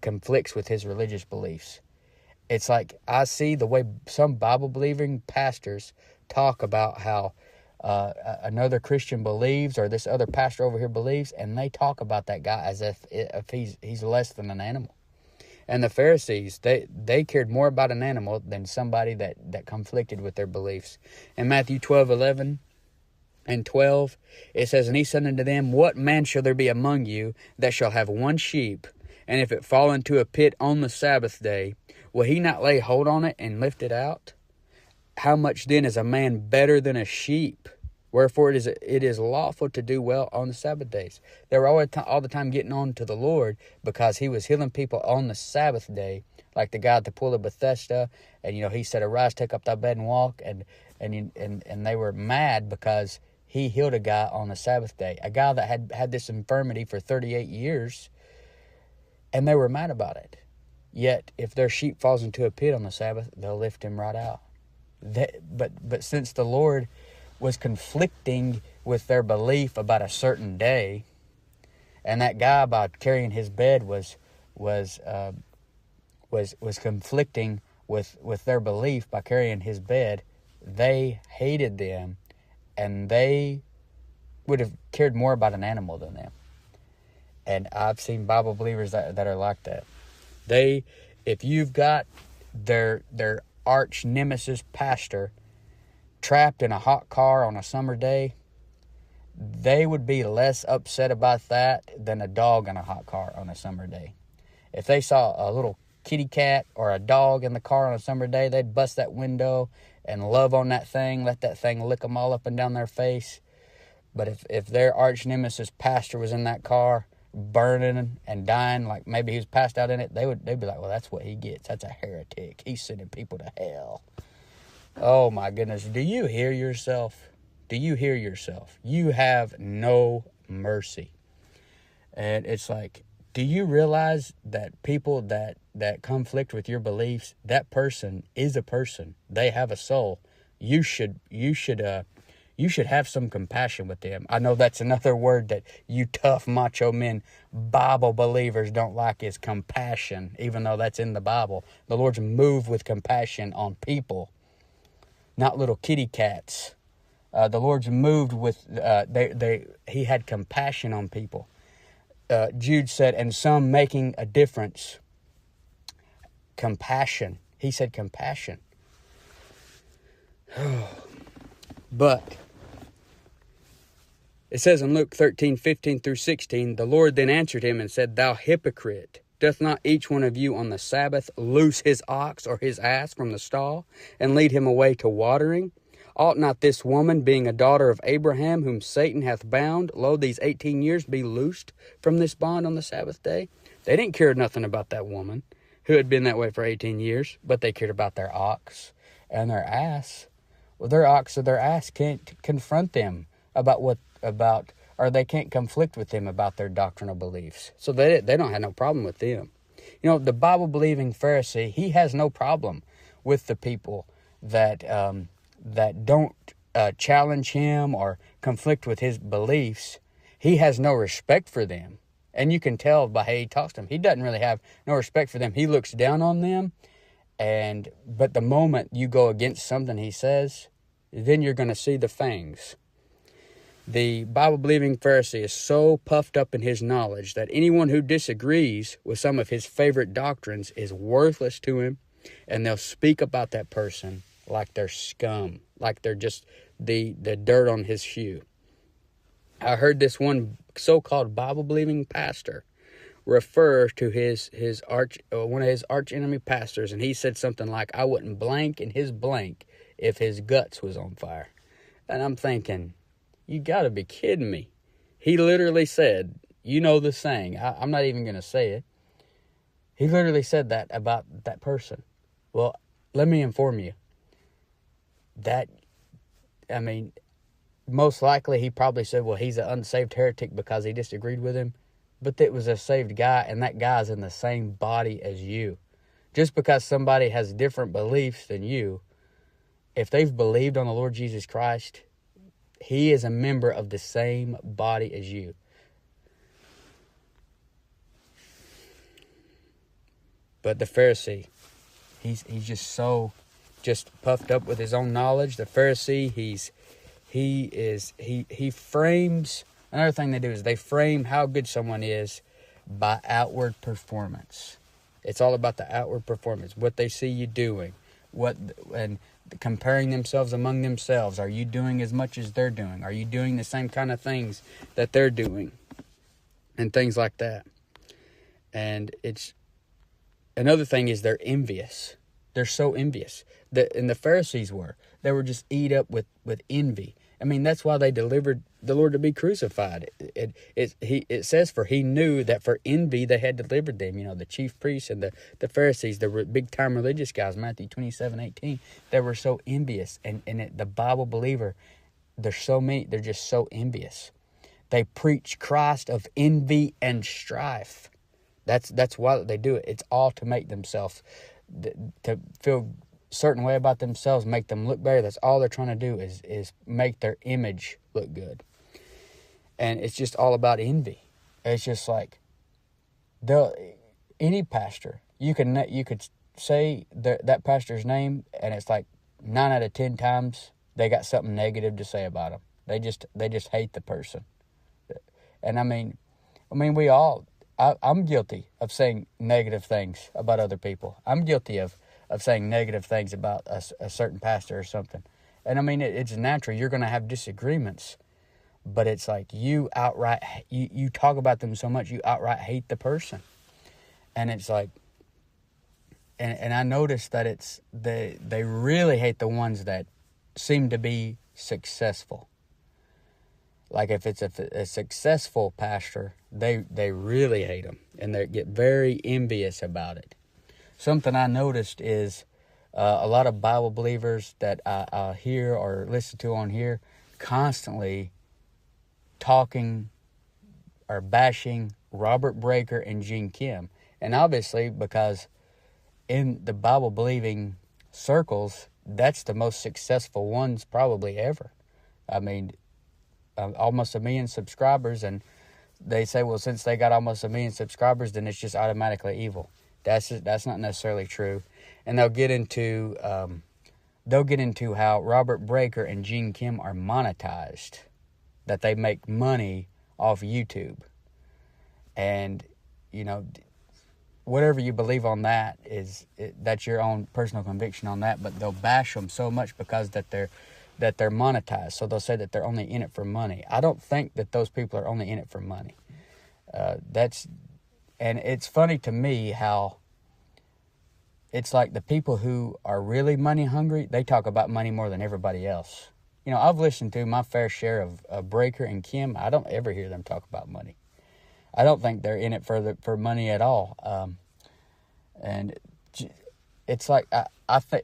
Speaker 1: conflicts with his religious beliefs. It's like I see the way some Bible-believing pastors talk about how another Christian believes, or this other pastor over here believes, and they talk about that guy as if he's less than an animal. And the Pharisees, they cared more about an animal than somebody that conflicted with their beliefs. In Matthew 12:11 and 12, it says, and he said unto them, what man shall there be among you that shall have one sheep, and if it fall into a pit on the Sabbath day, will he not lay hold on it and lift it out? How much then is a man better than a sheep? Wherefore it is lawful to do well on the Sabbath days. They were all the time getting on to the Lord because he was healing people on the Sabbath day, like the guy at the pool of Bethesda. And he said, arise, take up thy bed and walk. And they were mad because he healed a guy on the Sabbath day, a guy that had this infirmity for 38 years, and they were mad about it. Yet if their sheep falls into a pit on the Sabbath, they'll lift him right out. But since the Lord was conflicting with their belief about a certain day, and that guy by carrying his bed was conflicting with their belief by carrying his bed, they hated them, and they would have cared more about an animal than them. And I've seen Bible believers that are like that. If you've got their arch nemesis pastor trapped in a hot car on a summer day, they would be less upset about that than a dog in a hot car on a summer day. If they saw a little kitty cat or a dog in the car on a summer day, they'd bust that window and love on that thing, let that thing lick them all up and down their face. But if their arch nemesis pastor was in that car burning and dying, like maybe he was passed out in it, they'd be like, well, that's what he gets. That's a heretic. He's sending people to hell. Oh my goodness. Do you hear yourself? Do you hear yourself? You have no mercy. And it's like, do you realize that people that conflict with your beliefs, that person is a person. They have a soul. You should have some compassion with them. I know that's another word that you tough macho men Bible believers don't like, is compassion, even though that's in the Bible. The Lord's moved with compassion on people, not little kitty cats. The Lord's moved with, he had compassion on people. Jude said, and some making a difference. Compassion. He said compassion. But it says in Luke 13:15-16, the Lord then answered him and said, thou hypocrite, doth not each one of you on the Sabbath loose his ox or his ass from the stall, and lead him away to watering? Ought not this woman, being a daughter of Abraham, whom Satan hath bound, lo, these 18 years, be loosed from this bond on the Sabbath day? They didn't care nothing about that woman who had been that way for 18 years, but they cared about their ox and their ass. Well, their ox or their ass can't confront them or they can't conflict with them about their doctrinal beliefs. So they don't have no problem with them. The Bible-believing Pharisee, he has no problem with the people that don't challenge him or conflict with his beliefs. He has no respect for them. And you can tell by how he talks to them. He doesn't really have no respect for them. He looks down on them. But the moment you go against something he says, then you're going to see the fangs. The Bible-believing Pharisee is so puffed up in his knowledge that anyone who disagrees with some of his favorite doctrines is worthless to him, and they'll speak about that person like they're scum, like they're just the dirt on his shoe. I heard this one so-called Bible-believing pastor refer to one of his arch enemy pastors, and he said something like, "I wouldn't blank in his blank if his guts was on fire." And I'm thinking, you got to be kidding me. He literally said, you know the saying, I'm not even going to say it. He literally said that about that person. Well, let me inform you that, most likely he probably said, well, he's an unsaved heretic because he disagreed with him. But it was a saved guy, and that guy's in the same body as you. Just because somebody has different beliefs than you, if they've believed on the Lord Jesus Christ, he is a member of the same body as you. But the Pharisee, he's just puffed up with his own knowledge. The Pharisee, he frames. Another thing they do is they frame how good someone is by outward performance. It's all about the outward performance, what they see you doing, and comparing themselves among themselves. Are you doing as much as they're doing? Are you doing the same kind of things that they're doing? And things like that. And it's another thing is they're envious. They're so envious. And the Pharisees were. They were just eat up with envy. That's why they delivered the Lord to be crucified. It says, for he knew that for envy they had delivered them. The chief priests and the Pharisees, the big-time religious guys, Matthew 27:18, they were so envious. And the Bible believer, they're just so envious. They preach Christ of envy and strife. That's why they do it. It's all to make themselves, to feel certain way about themselves, make them look better. That's all they're trying to do is make their image look good. And it's just all about envy. It's just like any pastor, you could say that pastor's name, and it's like 9 out of 10 times they got something negative to say about them. They just hate the person. And we all, I'm guilty of saying negative things about other people. I'm guilty of saying negative things about a certain pastor or something. And it's natural. You're going to have disagreements, but it's like you talk about them so much, you outright hate the person. And it's like, and I noticed that they really hate the ones that seem to be successful. Like if it's a successful pastor, they really hate them, and they get very envious about it. Something I noticed is a lot of Bible believers that I hear or listen to on here constantly talking or bashing Robert Breaker and Gene Kim. And obviously, because in the Bible-believing circles, that's the most successful ones probably ever. Almost 1 million subscribers, and they say, well, since they got almost 1 million subscribers, then it's just automatically evil. That's not necessarily true. And they'll get into how Robert Breaker and Gene Kim are monetized, that they make money off YouTube. And whatever you believe on that that's your own personal conviction on that. But they'll bash them so much because that they're monetized. So they'll say that they're only in it for money. I don't think that those people are only in it for money. And it's funny to me how it's like the people who are really money hungry, they talk about money more than everybody else. I've listened to my fair share of Breaker and Kim. I don't ever hear them talk about money. I don't think they're in it for money at all. And it's like I think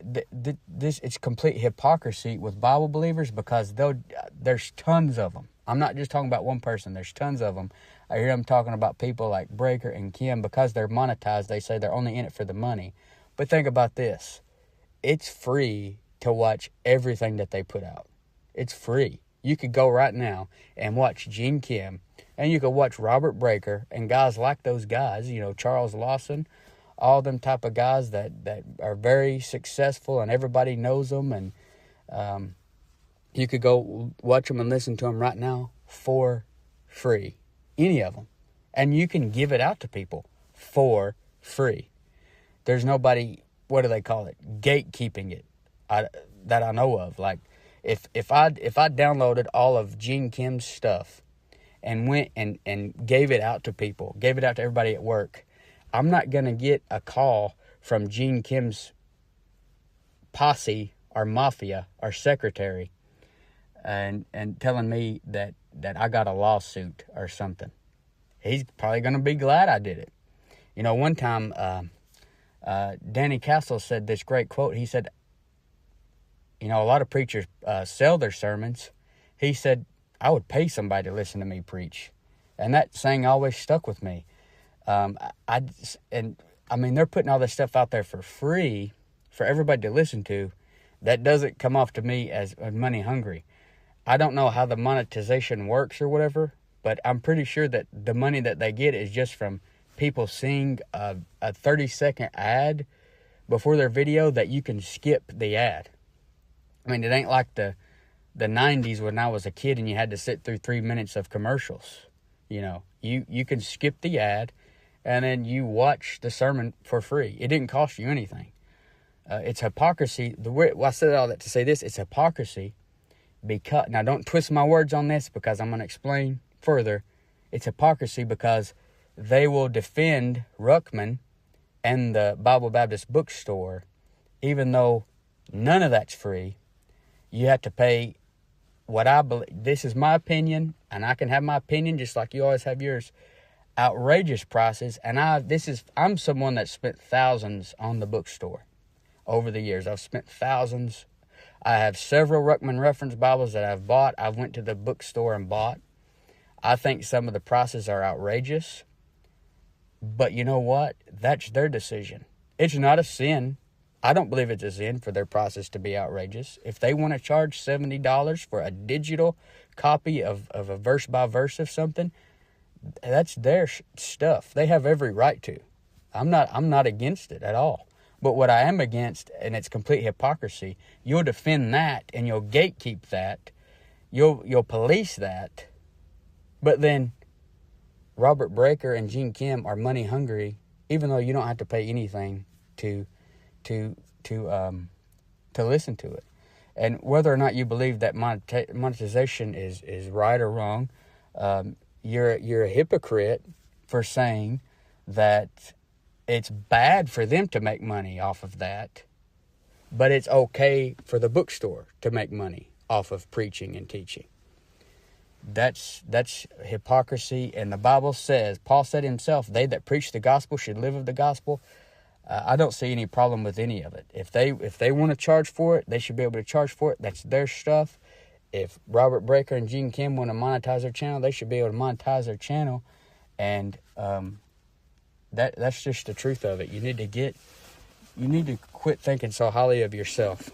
Speaker 1: this it's complete hypocrisy with Bible believers, because there's tons of them. I'm not just talking about one person. There's tons of them. I hear them talking about people like Breaker and Kim, because they're monetized. They say they're only in it for the money. But think about this. It's free to watch everything that they put out. It's free. You could go right now and watch Gene Kim, and you could watch Robert Breaker and guys like those guys, Charles Lawson, all them type of guys that are very successful and everybody knows them. And you could go watch them and listen to them right now for free. Any of them. And you can give it out to people for free. There's nobody, what do they call it, gatekeeping it that I know of. Like if I downloaded all of Gene Kim's stuff and went and gave it out to people, gave it out to everybody at work, I'm not going to get a call from Gene Kim's posse or mafia or secretary and telling me that I got a lawsuit or something. He's probably going to be glad I did it. You know, one time Danny Castle said this great quote. He said, you know, a lot of preachers sell their sermons. He said, I would pay somebody to listen to me preach. And that saying always stuck with me. I mean, they're putting all this stuff out there for free for everybody to listen to. That doesn't come off to me as money hungry. I don't know how the monetization works or whatever, but I'm pretty sure that the money that they get is just from people seeing a 30-second ad before their video that you can skip the ad. I mean, it ain't like the 90s when I was a kid and you had to sit through 3 minutes of commercials. You know, you can skip the ad and then you watch the sermon for free. It didn't cost you anything. It's hypocrisy. I said all that to say this. It's hypocrisy because, now don't twist my words on this because I'm going to explain further. It's hypocrisy because they will defend Ruckman and the Bible Baptist bookstore, even though none of that's free. You have to pay what I believe. This is my opinion, and I can have my opinion just like you always have yours. Outrageous prices, and I'm someone that spent thousands on the bookstore over the years. I've spent thousands. I have several Ruckman reference Bibles that I've bought. I went to the bookstore and bought. I think some of the prices are outrageous. But you know what? That's their decision. It's not a sin. I don't believe it's a sin for their prices to be outrageous. If they want to charge $70 for a digital copy of a verse by verse of something, that's their stuff. They have every right to. I'm not against it at all. But what I am against, and it's complete hypocrisy, you'll defend that and you'll gatekeep that. You'll police that. But then Robert Breaker and Gene Kim are money hungry, even though you don't have to pay anything to listen to it. And whether or not you believe that monetization is right or wrong, you're a hypocrite for saying that it's bad for them to make money off of that, but it's okay for the bookstore to make money off of preaching and teaching. That's hypocrisy, and the Bible says, Paul said himself, they that preach the gospel should live of the gospel. I don't see any problem with any of it. If they want to charge for it, they should be able to charge for it. That's their stuff. If Robert Breaker and Gene Kim want to monetize their channel, they should be able to monetize their channel, and that's just the truth of it. You need to quit thinking so highly of yourself.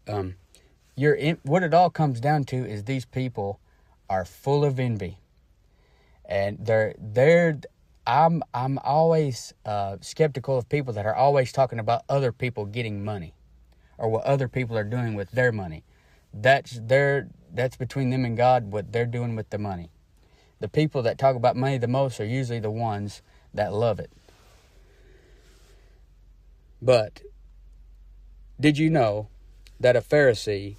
Speaker 1: What it all comes down to is these people are full of envy, and I'm always skeptical of people that are always talking about other people getting money or what other people are doing with their money. That's between them and God, what they're doing with the money. The people that talk about money the most are usually the ones that love it. But did you know that a Pharisee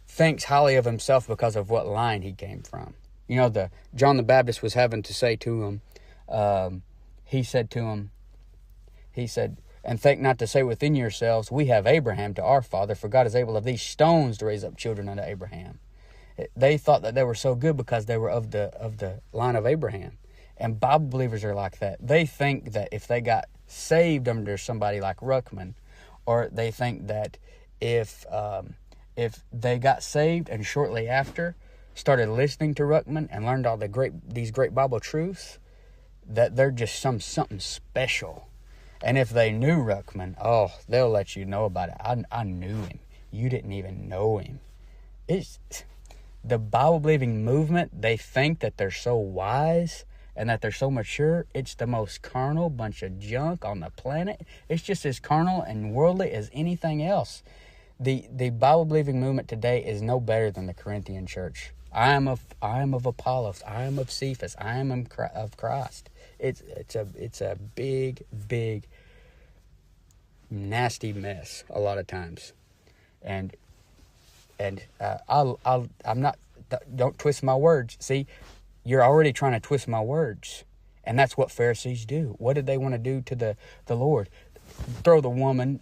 Speaker 1: thinks highly of himself because of what line he came from? You know, John the Baptist was having to say to him, he said, and think not to say within yourselves, we have Abraham to our father, for God is able of these stones to raise up children unto Abraham. They thought that they were so good because they were of the line of Abraham. And Bible believers are like that. They think that if they got saved under somebody like Ruckman, or they think that if they got saved and shortly after started listening to Ruckman and learned all these great Bible truths, that they're just something special. And if they knew Ruckman, they'll let you know about it. I knew him. You didn't even know him. It's the Bible-believing movement. They think that they're so wise and that they're so mature. It's the most carnal bunch of junk on the planet. It's just as carnal and worldly as anything else. The Bible-believing movement today is no better than the Corinthian church. I am of Apollos. I am of Cephas. I am of Christ. It's a big nasty mess a lot of times, and I'm not Don't twist my words. See, you're already trying to twist my words. And that's what Pharisees do. What did they want to do to the Lord? Throw the woman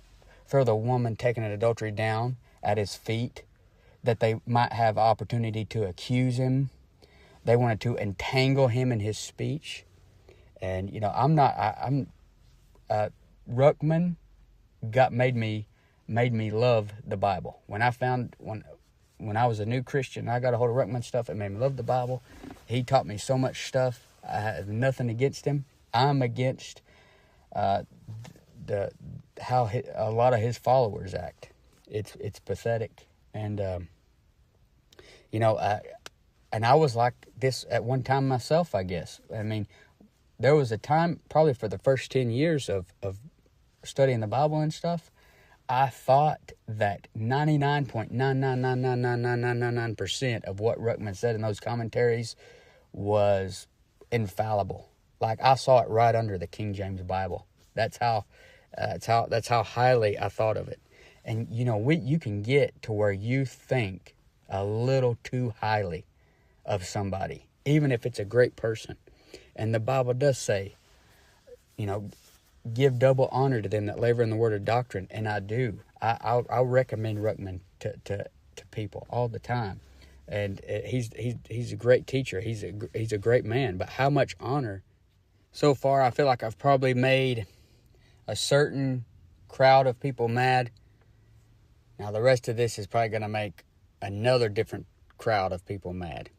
Speaker 1: taking an adultery down at his feet, that they might have opportunity to accuse him. They wanted to entangle him in his speech. And, Ruckman made me love the Bible. When I was a new Christian, I got a hold of Ruckman stuff. It made me love the Bible. He taught me so much stuff. I have nothing against him. I'm against how a lot of his followers act. It's pathetic. And and I was like this at one time myself, I guess. I mean, there was a time, probably for the first 10 years of studying the Bible and stuff, I thought that 99.9999999% of what Ruckman said in those commentaries was infallible. Like, I saw it right under the King James Bible. That's how highly I thought of it. And you can get to where you think a little too highly of somebody, even if it's a great person. And the Bible does say, give double honor to them that labor in the word of doctrine, and I do. I'll recommend Ruckman to people all the time, and he's a great teacher. He's a great man. But how much honor? So far, I feel like I've probably made a certain crowd of people mad. Now the rest of this is probably going to make another different crowd of people mad.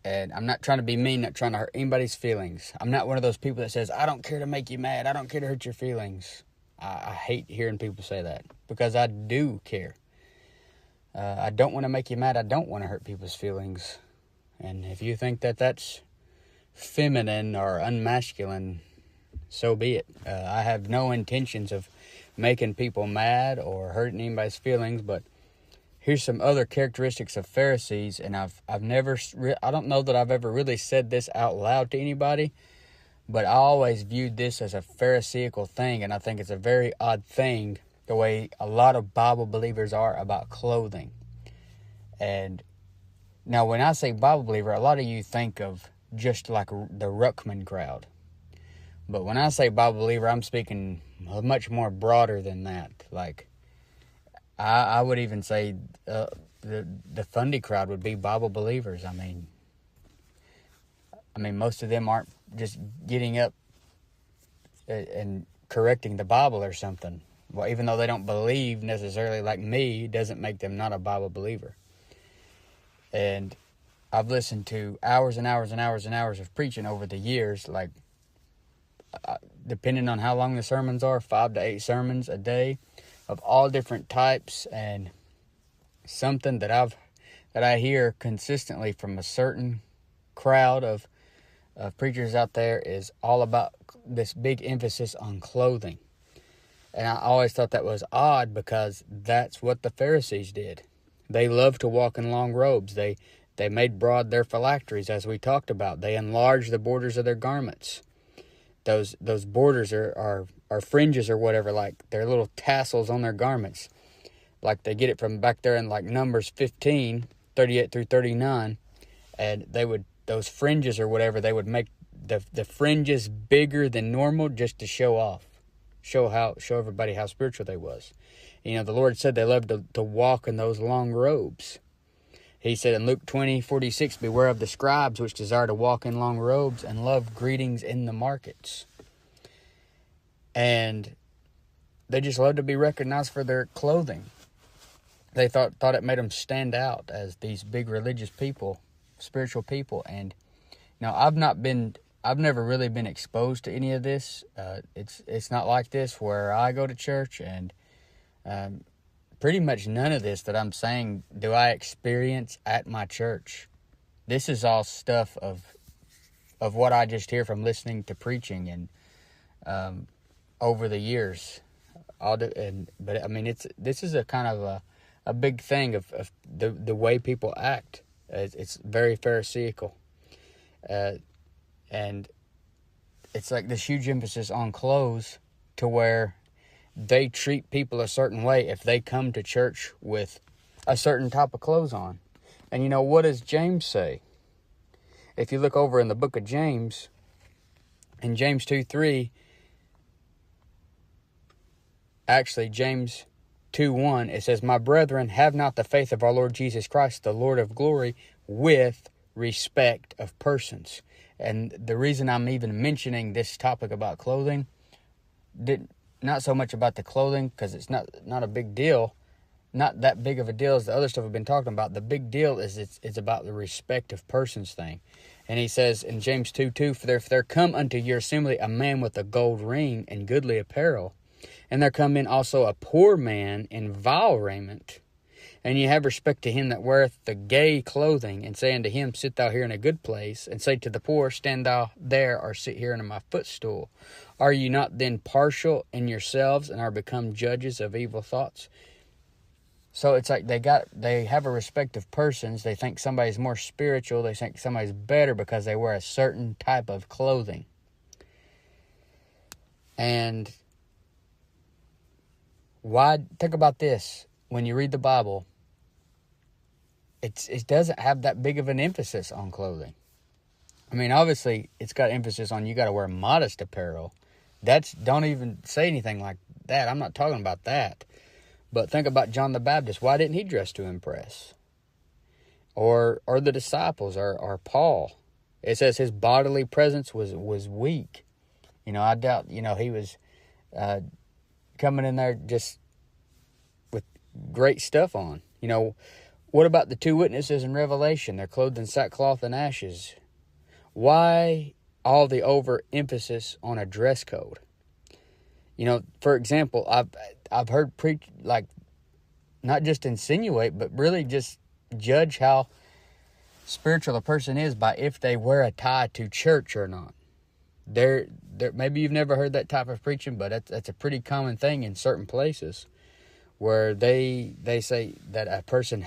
Speaker 1: And I'm not trying to be mean, not trying to hurt anybody's feelings. I'm not one of those people that says, I don't care to make you mad. I don't care to hurt your feelings. I hate hearing people say that, because I do care. I don't want to make you mad. I don't want to hurt people's feelings. And if you think that that's feminine or unmasculine, so be it. I have no intentions of making people mad or hurting anybody's feelings, but here's some other characteristics of Pharisees, and I don't know that I've ever really said this out loud to anybody, but I always viewed this as a Pharisaical thing, and I think it's a very odd thing, the way a lot of Bible believers are about clothing. And now when I say Bible believer, a lot of you think of just like the Ruckman crowd. But when I say Bible believer, I'm speaking much more broader than that. Like, I would even say the Fundy crowd would be Bible believers. I mean, most of them aren't just getting up and correcting the Bible or something. Well, even though they don't believe necessarily like me, doesn't make them not a Bible believer. And I've listened to hours and hours and hours and hours of preaching over the years, like, depending on how long the sermons are, 5 to 8 sermons a day of all different types. And something that I hear consistently from a certain crowd of preachers out there is all about this big emphasis on clothing. And I always thought that was odd, because that's what the Pharisees did. They loved to walk in long robes. They made broad their phylacteries, as we talked about. They enlarged the borders of their garments. Those borders are fringes or whatever, like they're little tassels on their garments. Like they get it from back there in like Numbers 15, 38 through 39. And those fringes or whatever, they would make the fringes bigger than normal just to show off. Show everybody how spiritual they was. The Lord said they loved to walk in those long robes. He said in Luke 20:46, beware of the scribes which desire to walk in long robes and love greetings in the markets. And they just love to be recognized for their clothing. They thought it made them stand out as these big religious people, spiritual people. And I've never really been exposed to any of this. It's not like this where I go to church, and pretty much none of this that I'm saying do I experience at my church. This is all stuff of what I just hear from listening to preaching and over the years. This is a kind of a big thing of the way people act. It's very Pharisaical. And it's like this huge emphasis on clothes, to where they treat people a certain way if they come to church with a certain type of clothes on. And what does James say? If you look over in the book of James, in James 2:3, actually James 2:1, it says, "My brethren, have not the faith of our Lord Jesus Christ, the Lord of glory, with respect of persons." And the reason I'm even mentioning this topic about clothing, not so much about the clothing, because it's not a big deal, not that big of a deal as the other stuff we've been talking about. The big deal is it's about the respect of persons thing. And he says in James 2:2, "For there come unto your assembly a man with a gold ring and goodly apparel, and there come in also a poor man in vile raiment. And ye have respect to him that weareth the gay clothing, and say unto him, Sit thou here in a good place, and say to the poor, Stand thou there, or sit here under my footstool. Are ye not then partial in yourselves, and are become judges of evil thoughts?" So it's like they have a respect of persons. They think somebody's more spiritual. They think somebody's better because they wear a certain type of clothing. And why? Think about this. When you read the Bible, it doesn't have that big of an emphasis on clothing. I mean, obviously, it's got emphasis on you got to wear modest apparel. Don't even say anything like that. I'm not talking about that. But think about John the Baptist. Why didn't he dress to impress? Or the disciples, or Paul. It says his bodily presence was weak. I doubt, he was coming in there just with great stuff on. What about the two witnesses in Revelation? They're clothed in sackcloth and ashes. Why all the overemphasis on a dress code? For example, I've heard preach, like, not just insinuate, but really just judge how spiritual a person is by if they wear a tie to church or not. Maybe you've never heard that type of preaching, but that's a pretty common thing in certain places, where they say that a person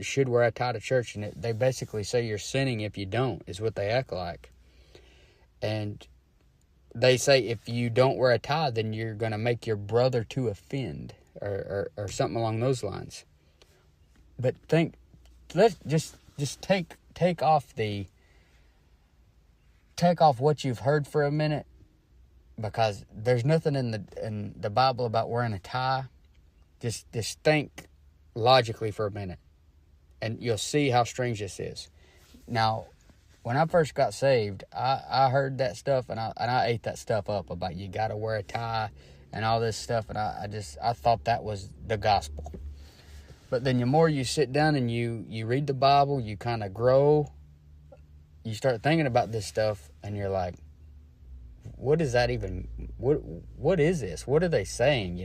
Speaker 1: should wear a tie to church, and they basically say you're sinning if you don't, is what they act like. And they say if you don't wear a tie, then you're going to make your brother to offend, or something along those lines. But let's just take off what you've heard for a minute, because there's nothing in the Bible about wearing a tie. Just think logically for a minute, and you'll see how strange this is. Now, when I first got saved, I heard that stuff, and I ate that stuff up about you got to wear a tie and all this stuff, and I thought that was the gospel. But then the more you sit down and you read the Bible, you kind of grow. You start thinking about this stuff, and you're like, what is that even? What is this? What are they saying?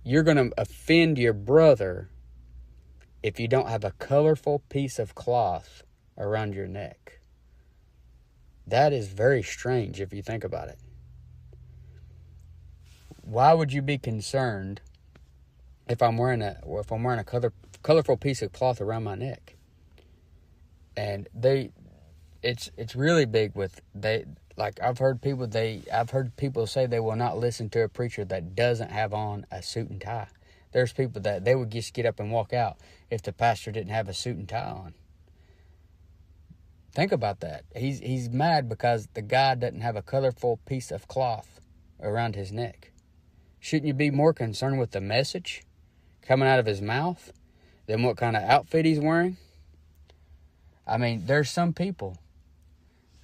Speaker 1: You're going to offend your brother if you don't have a colorful piece of cloth around your neck. That is very strange if you think about it. Why would you be concerned if I'm wearing a colorful piece of cloth around my neck? And it's really big with I've heard people say they will not listen to a preacher that doesn't have on a suit and tie. There's people that they would just get up and walk out if the pastor didn't have a suit and tie on. Think about that. He's mad because the guy doesn't have a colorful piece of cloth around his neck. Shouldn't you be more concerned with the message coming out of his mouth than what kind of outfit he's wearing? I mean, there's some people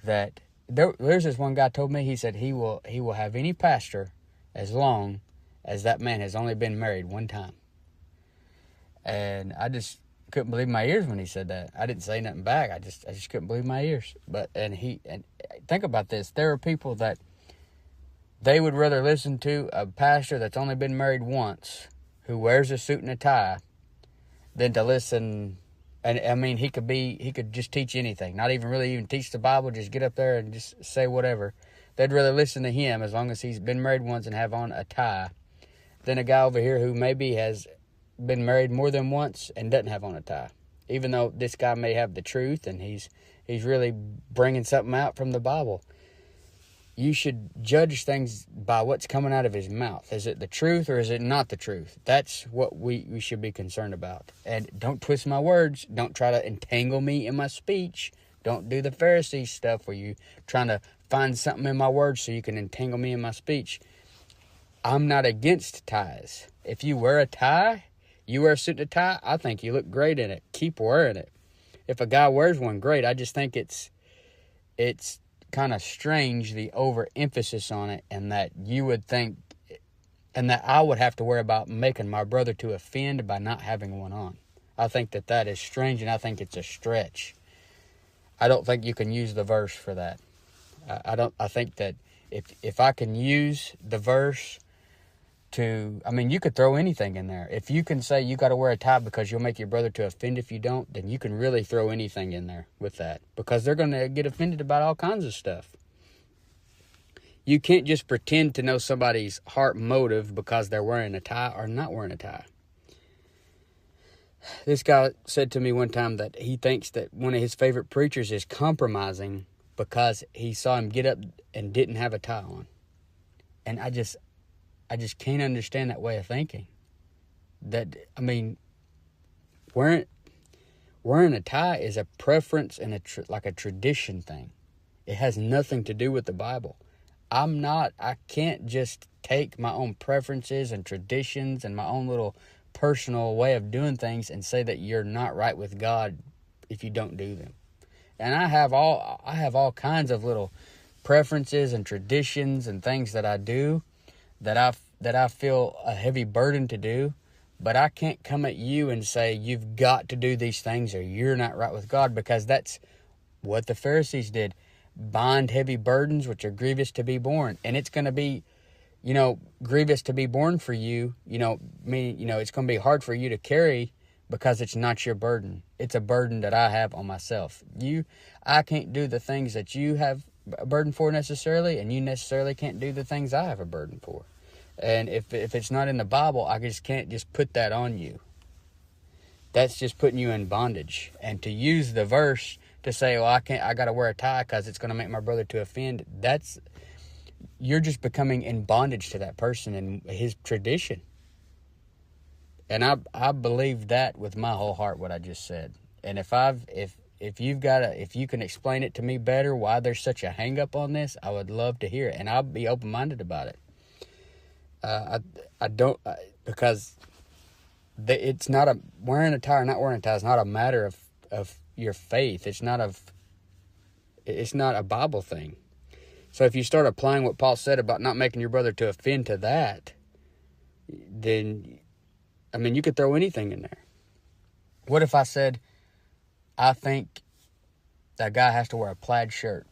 Speaker 1: that there's this one guy told me, he said he will have any pastor as long as that man has only been married one time. And I just couldn't believe my ears when he said that. I didn't say nothing back. I just couldn't believe my ears. And think about this. There are people that they would rather listen to a pastor that's only been married once, who wears a suit and a tie, than to listen. And I mean, he could just teach anything, not even really even teach the Bible, just get up there and just say whatever. They'd rather listen to him as long as he's been married once and have on a tie, than a guy over here who maybe has been married more than once and doesn't have on a tie. Even though this guy may have the truth and he's really bringing something out from the Bible. you should judge things by what's coming out of his mouth. Is it the truth or is it not the truth? That's what we should be concerned about. And don't twist my words. Don't try to entangle me in my speech. Don't do the Pharisees stuff where you trying to find something in my words so you can entangle me in my speech. I'm not against ties. If you wear a tie, you wear a suit and a tie, I think you look great in it. Keep wearing it. If a guy wears one, great. I just think it's kind of strange, the overemphasis on it, and that you would think, and that I would have to worry about making my brother to offend by not having one on. I think that is strange, and I think it's a stretch. I don't think you can use the verse for that. I think that if I can use the verse you could throw anything in there. If you can say you got to wear a tie because you'll make your brother to offend if you don't, then you can really throw anything in there with that, because they're going to get offended about all kinds of stuff. You can't just pretend to know somebody's heart motive because they're wearing a tie or not wearing a tie. This guy said to me one time that he thinks that one of his favorite preachers is compromising because he saw him get up and didn't have a tie on. And I just can't understand that way of thinking. Wearing a tie is a preference and like a tradition thing. It has nothing to do with the Bible. I can't just take my own preferences and traditions and my own little personal way of doing things and say that you're not right with God if you don't do them. And I have all kinds of little preferences and traditions and things that I do that I feel a heavy burden to do, but I can't come at you and say you've got to do these things or you're not right with God, because that's what the Pharisees did. Bind heavy burdens which are grievous to be borne. And it's going to be, grievous to be borne for you, it's going to be hard for you to carry because it's not your burden. It's a burden that I have on myself. I can't do the things that you have a burden for necessarily, and you necessarily can't do the things I have a burden for. And if it's not in the Bible, I just can't just put that on you. That's just putting you in bondage. And to use the verse to say, I got to wear a tie because it's going to make my brother to offend, you're just becoming in bondage to that person and his tradition. And I believe that with my whole heart, what I just said. And if you can explain it to me better, why there's such a hang up on this, I would love to hear it, and I'll be open-minded about it. Because it's not wearing a tie or not wearing a tie is not a matter of your faith. It's not a Bible thing. So if you start applying what Paul said about not making your brother to offend to that, then, you could throw anything in there. What if I said, I think that guy has to wear a plaid shirt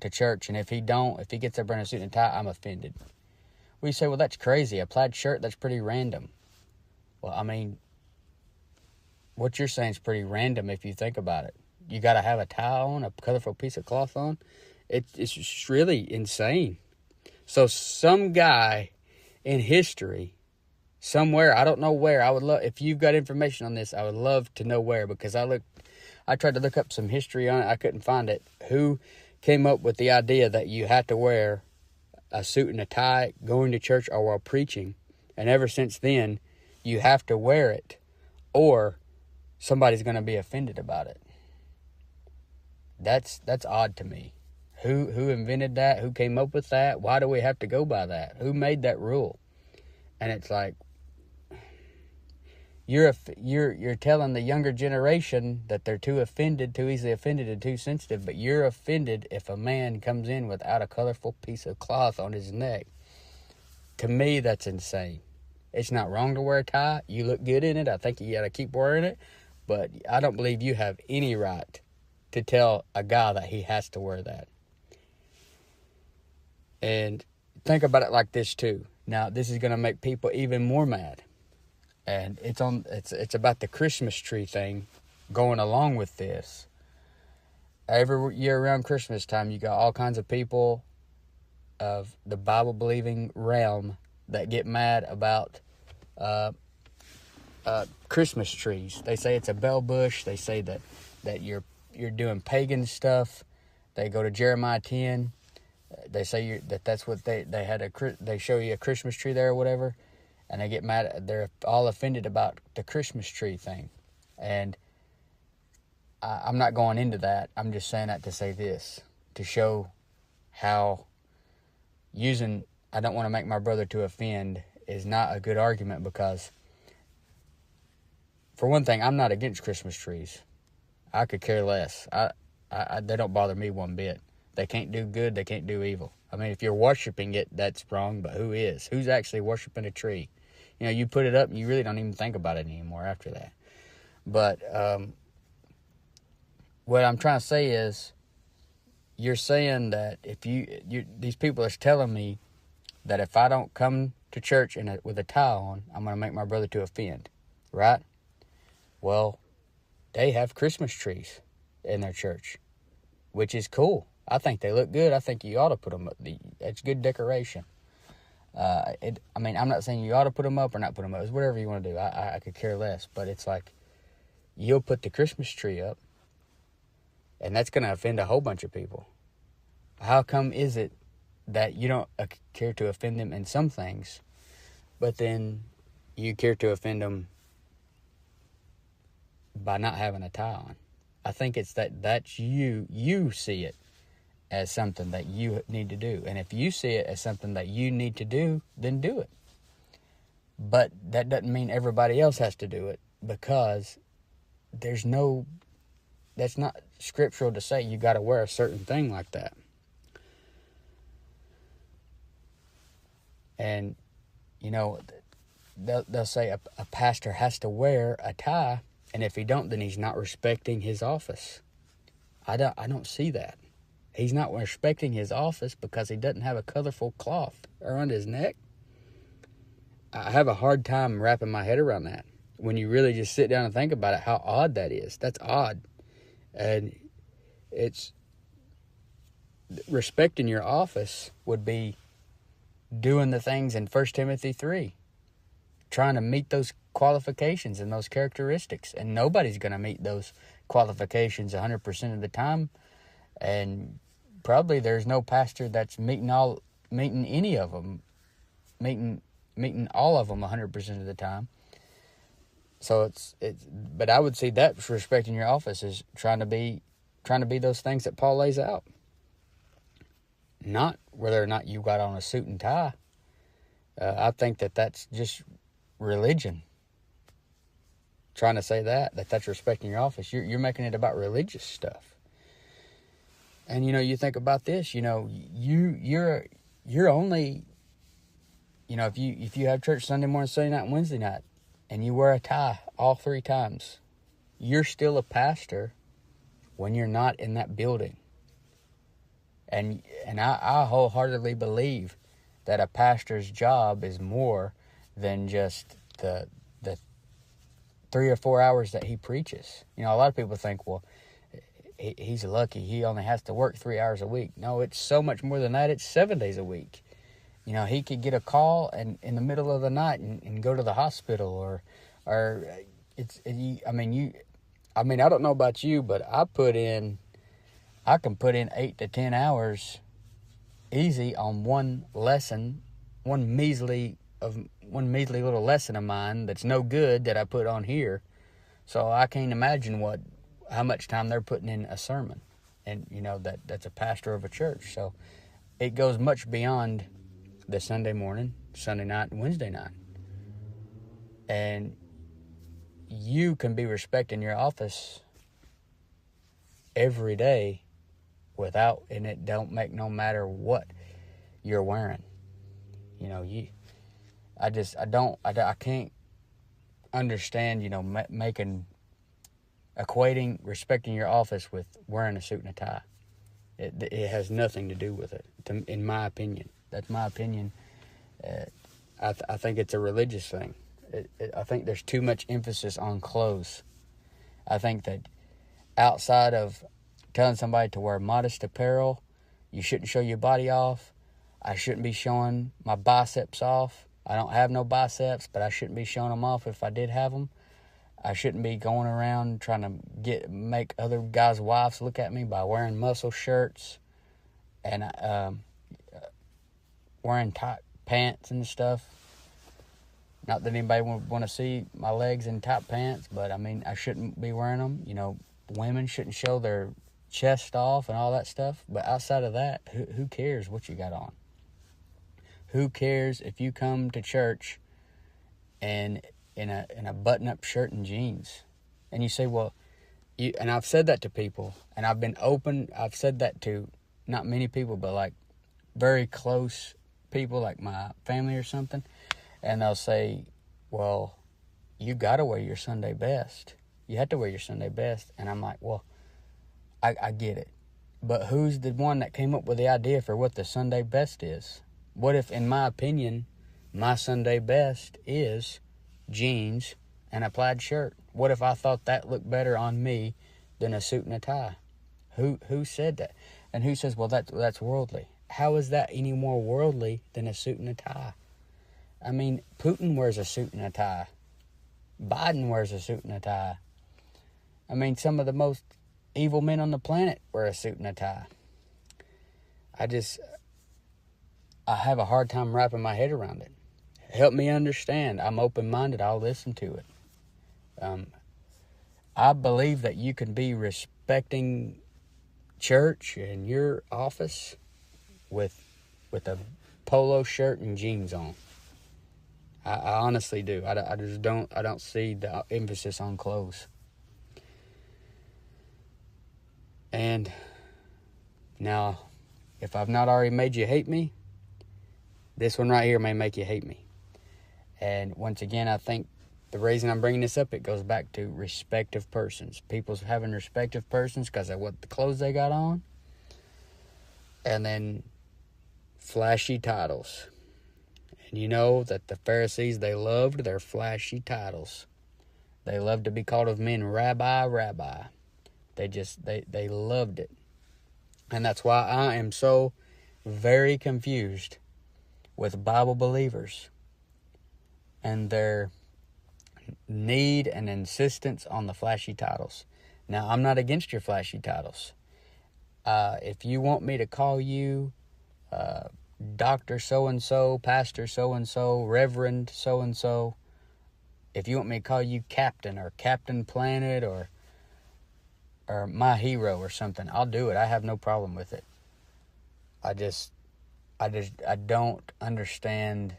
Speaker 1: to church, and if he gets up in a suit and tie, I'm offended. Well, you say, well, that's crazy. A plaid shirt, that's pretty random. Well, what you're saying is pretty random if you think about it. You got to have a tie on, a colorful piece of cloth on. It's just really insane. So some guy in history, somewhere, I don't know where, I would love, if you've got information on this, I would love to know where, because I tried to look up some history on it, I couldn't find it. Who came up with the idea that you had to wear a suit and a tie going to church or while preaching, and ever since then, you have to wear it, or somebody's going to be offended about it. That's odd to me. Who invented that? Who came up with that? Why do we have to go by that? Who made that rule? And it's like, you're telling the younger generation that they're too easily offended and too sensitive, but you're offended if a man comes in without a colorful piece of cloth on his neck. To me, that's insane. It's not wrong to wear a tie. You look good in it. I think you got to keep wearing it, but I don't believe you have any right to tell a guy that he has to wear that. And think about it like this too. Now, this is going to make people even more mad. And it's about the Christmas tree thing going along with this. Every year around Christmas time, you got all kinds of people of the Bible-believing realm that get mad about Christmas trees. They say it's a bell bush. They say that you're doing pagan stuff. They go to Jeremiah 10. They say that's what they show you a Christmas tree there or whatever, and they get mad. They're all offended about the Christmas tree thing, and I'm not going into that. I'm just saying that to say this, to show how using "I don't want to make my brother to offend" is not a good argument, because for one thing, I'm not against Christmas trees. I could care less. They don't bother me one bit. They can't do good, they can't do evil. I mean, if you're worshiping it, that's wrong, but who is? Who's actually worshiping a tree? You know, you put it up and you really don't even think about it anymore after that. But what I'm trying to say is, you're saying that if these people are telling me that if I don't come to church with a tie on, I'm going to make my brother to offend, right? Well, they have Christmas trees in their church, which is cool. I think they look good. I think you ought to put them up. It's good decoration. I mean, I'm not saying you ought to put them up or not put them up. It's whatever you want to do. I could care less. But it's like, you'll put the Christmas tree up, and that's going to offend a whole bunch of people. How come is it that you don't care to offend them in some things, but then you care to offend them by not having a tie on? I think it's that's you see it as something that you need to do. And if you see it as something that you need to do, then do it. But that doesn't mean everybody else has to do it, because that's not scriptural to say you got to wear a certain thing like that. And, you know, they'll say a pastor has to wear a tie, and if he don't, then he's not respecting his office. I don't see that. He's not respecting his office because he doesn't have a colorful cloth around his neck. I have a hard time wrapping my head around that. When you really just sit down and think about it, how odd that is. That's odd. And it's respecting your office would be doing the things in 1 Timothy 3, trying to meet those qualifications and those characteristics. And nobody's going to meet those qualifications 100% of the time. And probably there's no pastor that's meeting any of them, meeting all of them 100% of the time. So but I would see that respecting your office is trying to be those things that Paul lays out. Not whether or not you got on a suit and tie. I think that's just religion. Trying to say that's respecting your office. You're making it about religious stuff. And, you know, you think about this, you know, you're only, you know, if you have church Sunday morning, Sunday night, and Wednesday night, and you wear a tie all 3 times, you're still a pastor when you're not in that building. And I wholeheartedly believe that a pastor's job is more than just the 3 or 4 hours that he preaches. You know, a lot of people think, well, he's lucky. He only has to work 3 hours a week. No, it's so much more than that. It's 7 days a week. You know, he could get a call and in the middle of the night and go to the hospital I don't know about you, but I can put in 8 to 10 hours easy on one lesson, one measly little lesson of mine that's no good that I put on here. So I can't imagine how much time they're putting in a sermon. And, you know, that's a pastor of a church. So it goes much beyond the Sunday morning, Sunday night, and Wednesday night. And you can be respecting your office every day and it don't make no matter what you're wearing. You know, I can't understand, you know, equating respecting your office with wearing a suit and a tie. It has nothing to do with it, in my opinion. That's my opinion. I think it's a religious thing. I think there's too much emphasis on clothes. I think that outside of telling somebody to wear modest apparel, you shouldn't show your body off. I shouldn't be showing my biceps off. I don't have no biceps, but I shouldn't be showing them off if I did have them. I shouldn't be going around trying to make other guys' wives look at me by wearing muscle shirts and wearing tight pants and stuff. Not that anybody would want to see my legs in tight pants, but I mean, I shouldn't be wearing them. You know, women shouldn't show their chest off and all that stuff. But outside of that, who cares what you got on? Who cares if you come to church and in a button-up shirt and jeans? And you say, well, and I've said that to people, and I've been open. I've said that to not many people, but like very close people, like my family or something. And they'll say, well, you got to wear your Sunday best. You have to wear your Sunday best. And I'm like, well, I get it. But who's the one that came up with the idea for what the Sunday best is? What if, in my opinion, my Sunday best is jeans and a plaid shirt? What if I thought that looked better on me than a suit and a tie? Who said that? And who says, well, that's worldly? How is that any more worldly than a suit and a tie? I mean, Putin wears a suit and a tie. Biden wears a suit and a tie. I mean, some of the most evil men on the planet wear a suit and a tie. I have a hard time wrapping my head around it. Help me understand. I'm open-minded. I'll listen to it. I believe that you can be respecting church and your office with a polo shirt and jeans on. I honestly do. I don't see the emphasis on clothes. And now, if I've not already made you hate me, this one right here may make you hate me. And once again, I think the reason I'm bringing this up, it goes back to respect of persons. People's having respect of persons because of what the clothes they got on. And then flashy titles. And you know that the Pharisees, they loved their flashy titles. They loved to be called of men, rabbi, rabbi. They loved it. And that's why I am so very confused with Bible believers and their need and insistence on the flashy titles. Now, I'm not against your flashy titles. If you want me to call you Dr. So-and-so, Pastor so-and-so, Reverend so-and-so, if you want me to call you Captain or Captain Planet or my hero or something, I'll do it. I have no problem with it. I don't understand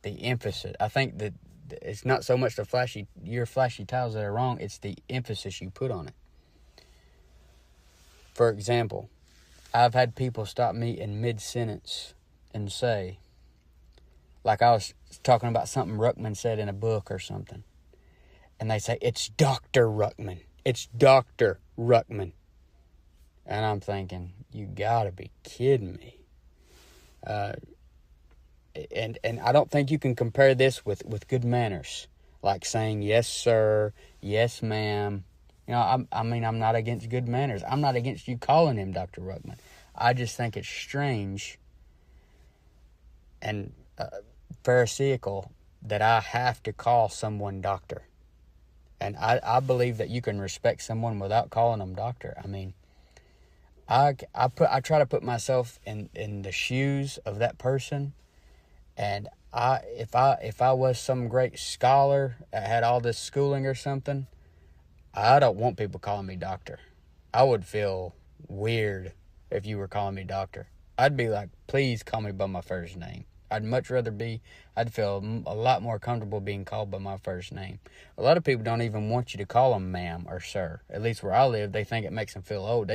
Speaker 1: the emphasis. I think that it's not so much your flashy titles that are wrong, it's the emphasis you put on it. For example, I've had people stop me in mid-sentence and say, like I was talking about something Ruckman said in a book or something, and they say, it's Dr. Ruckman. It's Dr. Ruckman. And I'm thinking, you gotta be kidding me. And I don't think you can compare this with good manners, like saying yes sir, yes ma'am. You know, I'm not against good manners. I'm not against you calling him Dr. Ruckman. I just think it's strange and pharisaical that I have to call someone doctor. And I believe that you can respect someone without calling them doctor. I mean, I try to put myself in the shoes of that person. And if I was some great scholar that had all this schooling or something, I don't want people calling me doctor. I would feel weird if you were calling me doctor. I'd be like, please call me by my first name. I'd feel a lot more comfortable being called by my first name. A lot of people don't even want you to call them ma'am or sir. At least where I live, they think it makes them feel old.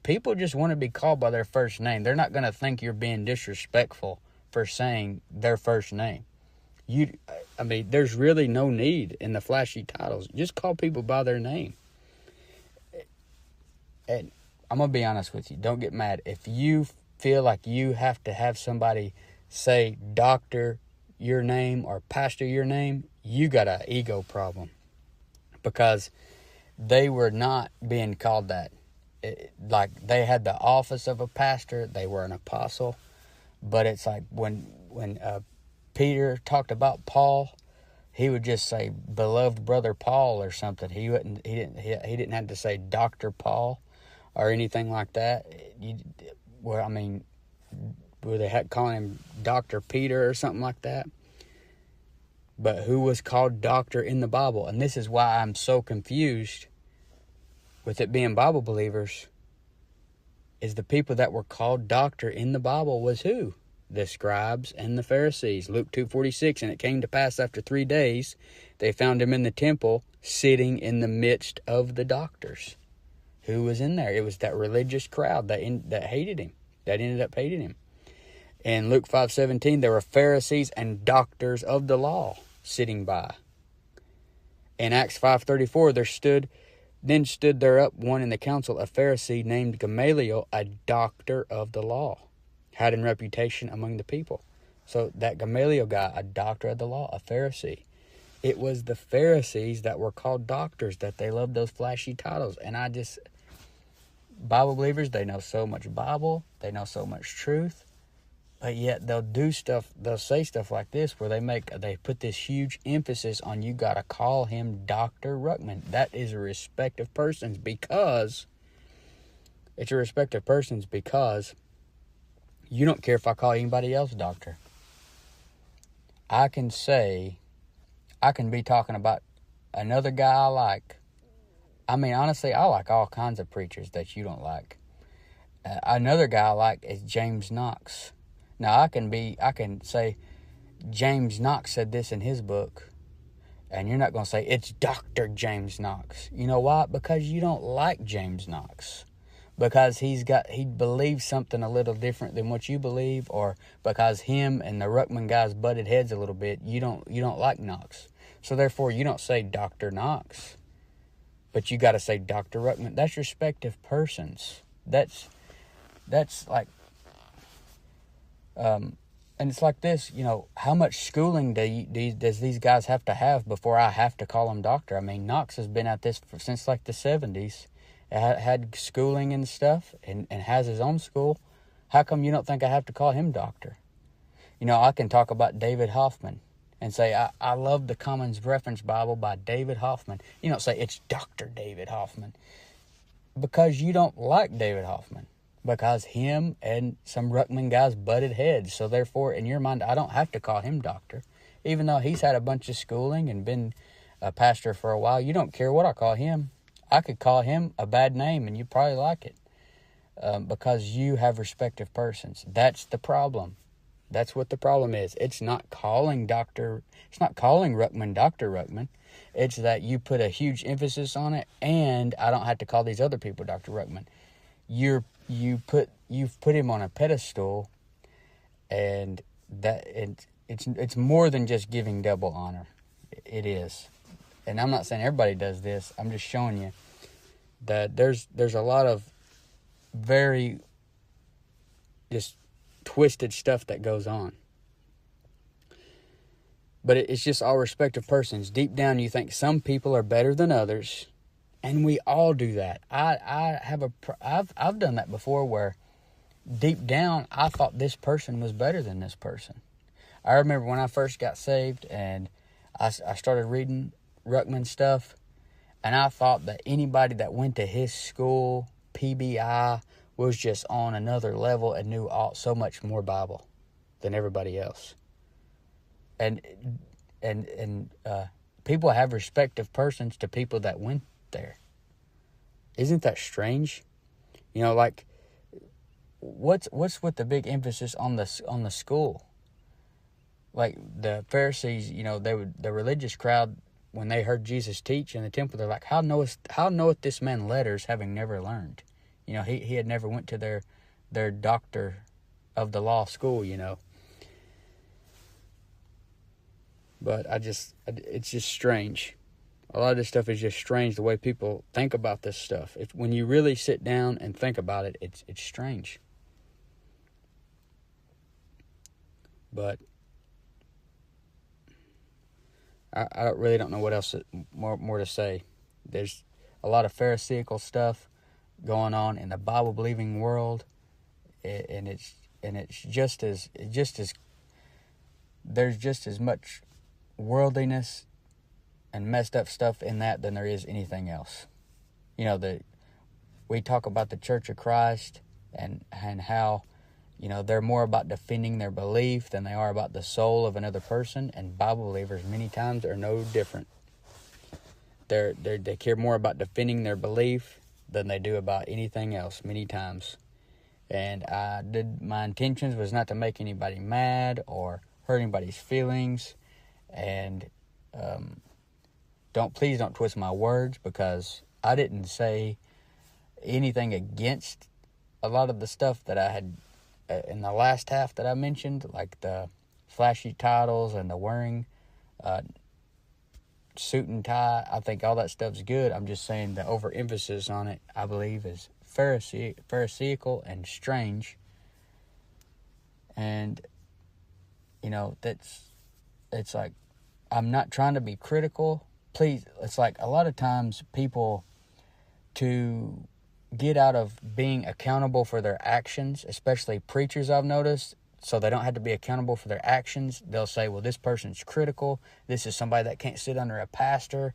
Speaker 1: People just want to be called by their first name. They're not going to think you're being disrespectful for saying their first name. There's really no need in the flashy titles. Just call people by their name. And I'm going to be honest with you. Don't get mad. If you feel like you have to have somebody say doctor your name or pastor your name, you got an ego problem. Because they were not being called that. Like they had the office of a pastor. They were an apostle. But it's like when Peter talked about Paul, he would just say beloved brother Paul or something. He didn't have to say Dr. Paul or anything like that. Were they calling him Dr. Peter or something like that? But who was called doctor in the Bible? And this is why I'm so confused with it being Bible believers, is the people that were called doctor in the Bible was who? The scribes and the Pharisees. Luke 2:46, and it came to pass after 3 days, they found him in the temple, sitting in the midst of the doctors. Who was in there? It was that religious crowd that hated him, that ended up hating him. In Luke 5:17, there were Pharisees and doctors of the law sitting by. In Acts 5:34, Then stood there up one in the council, a Pharisee named Gamaliel, a doctor of the law, had in reputation among the people. So that Gamaliel guy, a doctor of the law, a Pharisee. It was the Pharisees that were called doctors, that they loved those flashy titles. And Bible believers, they know so much Bible, they know so much truth, but yet they'll say stuff like this where they put this huge emphasis on, you got to call him Dr. Ruckman. That is a respect of persons, because it's a respect of persons because you don't care if I call anybody else doctor. I can be talking about another guy I like. I mean, honestly, I like all kinds of preachers that you don't like. Another guy I like is James Knox. Now, I can say, James Knox said this in his book, and you're not going to say, it's Dr. James Knox. You know why? Because you don't like James Knox. Because he believes something a little different than what you believe, or because him and the Ruckman guys butted heads a little bit, you don't like Knox. So therefore, you don't say Dr. Knox, but you got to say Dr. Ruckman. That's respective persons. That's like, and it's like this, how much schooling does these guys have to have before I have to call them doctor? I mean, Knox has been at this since like the 70s. Had schooling and stuff, and has his own school. How come you don't think I have to call him doctor? I can talk about David Hoffman and say, I love the Commons Reference Bible by David Hoffman. You don't say, it's Dr. David Hoffman. Because you don't like David Hoffman. Because him and some Ruckman guys butted heads. So therefore, in your mind, I don't have to call him doctor. Even though he's had a bunch of schooling and been a pastor for a while, you don't care what I call him. I could call him a bad name and you'd probably like it. Because you have respective persons. That's the problem. That's what the problem is. It's not calling Ruckman Dr. Ruckman. It's that you put a huge emphasis on it, and I don't have to call these other people Dr. Ruckman. You've put him on a pedestal, and it's more than just giving double honor. It is. And I'm not saying everybody does this. I'm just showing you that there's a lot of very just twisted stuff that goes on. But it's just all respect of persons. Deep down, you think some people are better than others, and we all do that. I've done that before, where deep down I thought this person was better than this person. I remember when I first got saved and I started reading Ruckman stuff, and I thought that anybody that went to his school, PBI, was just on another level and knew so much more Bible than everybody else. And people have respective persons to people that went there. Isn't that strange? Like, what's with the big emphasis on the school? Like the Pharisees, the religious crowd, when they heard Jesus teach in the temple, they're like, how knoweth this man letters, having never learned? He had never went to their doctor of the law school, But it's just strange. A lot of this stuff is just strange, the way people think about this stuff. When you really sit down and think about it, it's strange. But I really don't know what else more to say. There's a lot of Pharisaical stuff going on in the Bible believing world, and it's just as there's just as much worldliness and messed up stuff in that than there is anything else. We talk about the Church of Christ and how, they're more about defending their belief than they are about the soul of another person. And Bible believers many times are no different. They care more about defending their belief than they do about anything else many times. And my intentions was not to make anybody mad or hurt anybody's feelings. And please don't twist my words, because I didn't say anything against a lot of the stuff that I had in the last half that I mentioned, like the flashy titles and the wearing suit and tie. I think all that stuff's good. I'm just saying the overemphasis on it, I believe, is Pharisaical and strange. And it's like, I'm not trying to be critical. Please, it's like a lot of times people, to get out of being accountable for their actions, especially preachers I've noticed, so they don't have to be accountable for their actions, they'll say, well, this person's critical. This is somebody that can't sit under a pastor.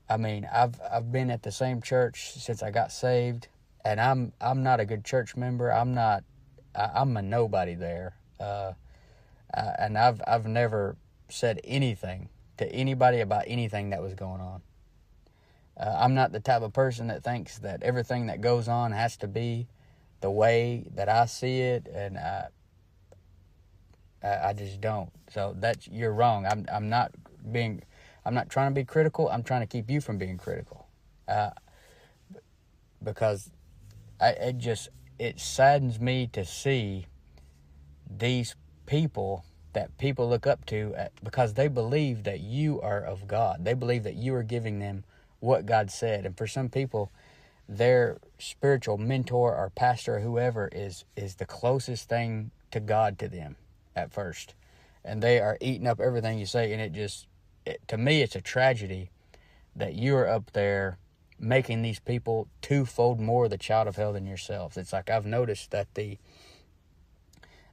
Speaker 1: I mean, I've been at the same church since I got saved, and I'm not a good church member. I'm a nobody there. And I've never said anything to anybody about anything that was going on. I'm not the type of person that thinks that everything that goes on has to be the way that I see it, and I just don't. So you're wrong. I'm not trying to be critical. I'm trying to keep you from being critical, because it saddens me to see these people that people look up to, because they believe that you are of God. They believe that you are giving them what God said. And for some people, their spiritual mentor or pastor or whoever is the closest thing to God to them at first. And they are eating up everything you say. And to me, it's a tragedy that you are up there making these people twofold more the child of hell than yourselves. It's like, I've noticed that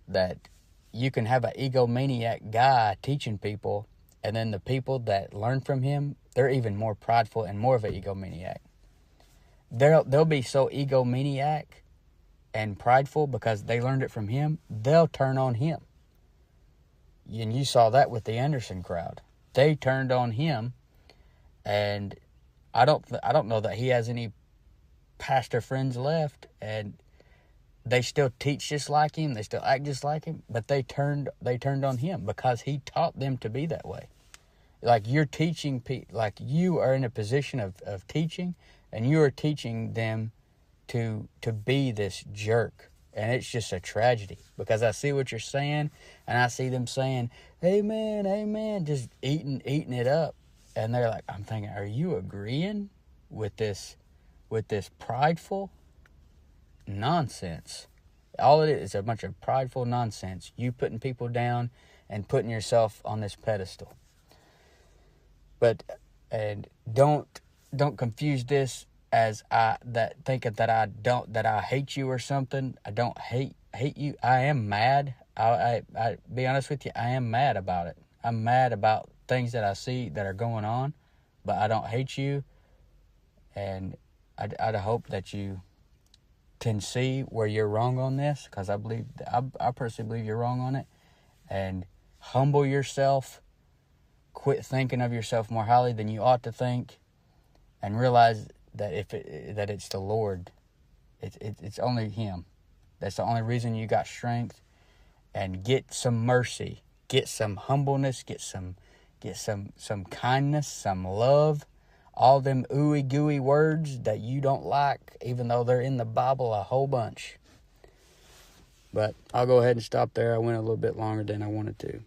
Speaker 1: that you can have an egomaniac guy teaching people, and then the people that learn from him, they're even more prideful and more of an egomaniac. They'll be so egomaniac and prideful because they learned it from him, they'll turn on him. And you saw that with the Anderson crowd. They turned on him, and I don't know that he has any pastor friends left, and they still teach just like him, they still act just like him, but they turned on him because he taught them to be that way. Like, you're teaching like you are in a position of teaching, and you are teaching them to be this jerk. And it's just a tragedy, because I see what you're saying, and I see them saying, amen, amen, just eating it up. And they're like, I'm thinking, are you agreeing with this prideful nonsense? All it is a bunch of prideful nonsense. You putting people down and putting yourself on this pedestal. And don't confuse this as thinking that I hate you or something. I don't hate you. I am mad. I be honest with you, I am mad about it. I'm mad about things that I see that are going on, but I don't hate you. And I hope that you can see where you're wrong on this, because I personally believe you're wrong on it. And humble yourself. Quit thinking of yourself more highly than you ought to think, and realize that that it's the Lord. It's only Him. That's the only reason you got strength. And get some mercy, get some humbleness, get some kindness, some love. All them ooey gooey words that you don't like, even though they're in the Bible a whole bunch. But I'll go ahead and stop there. I went a little bit longer than I wanted to.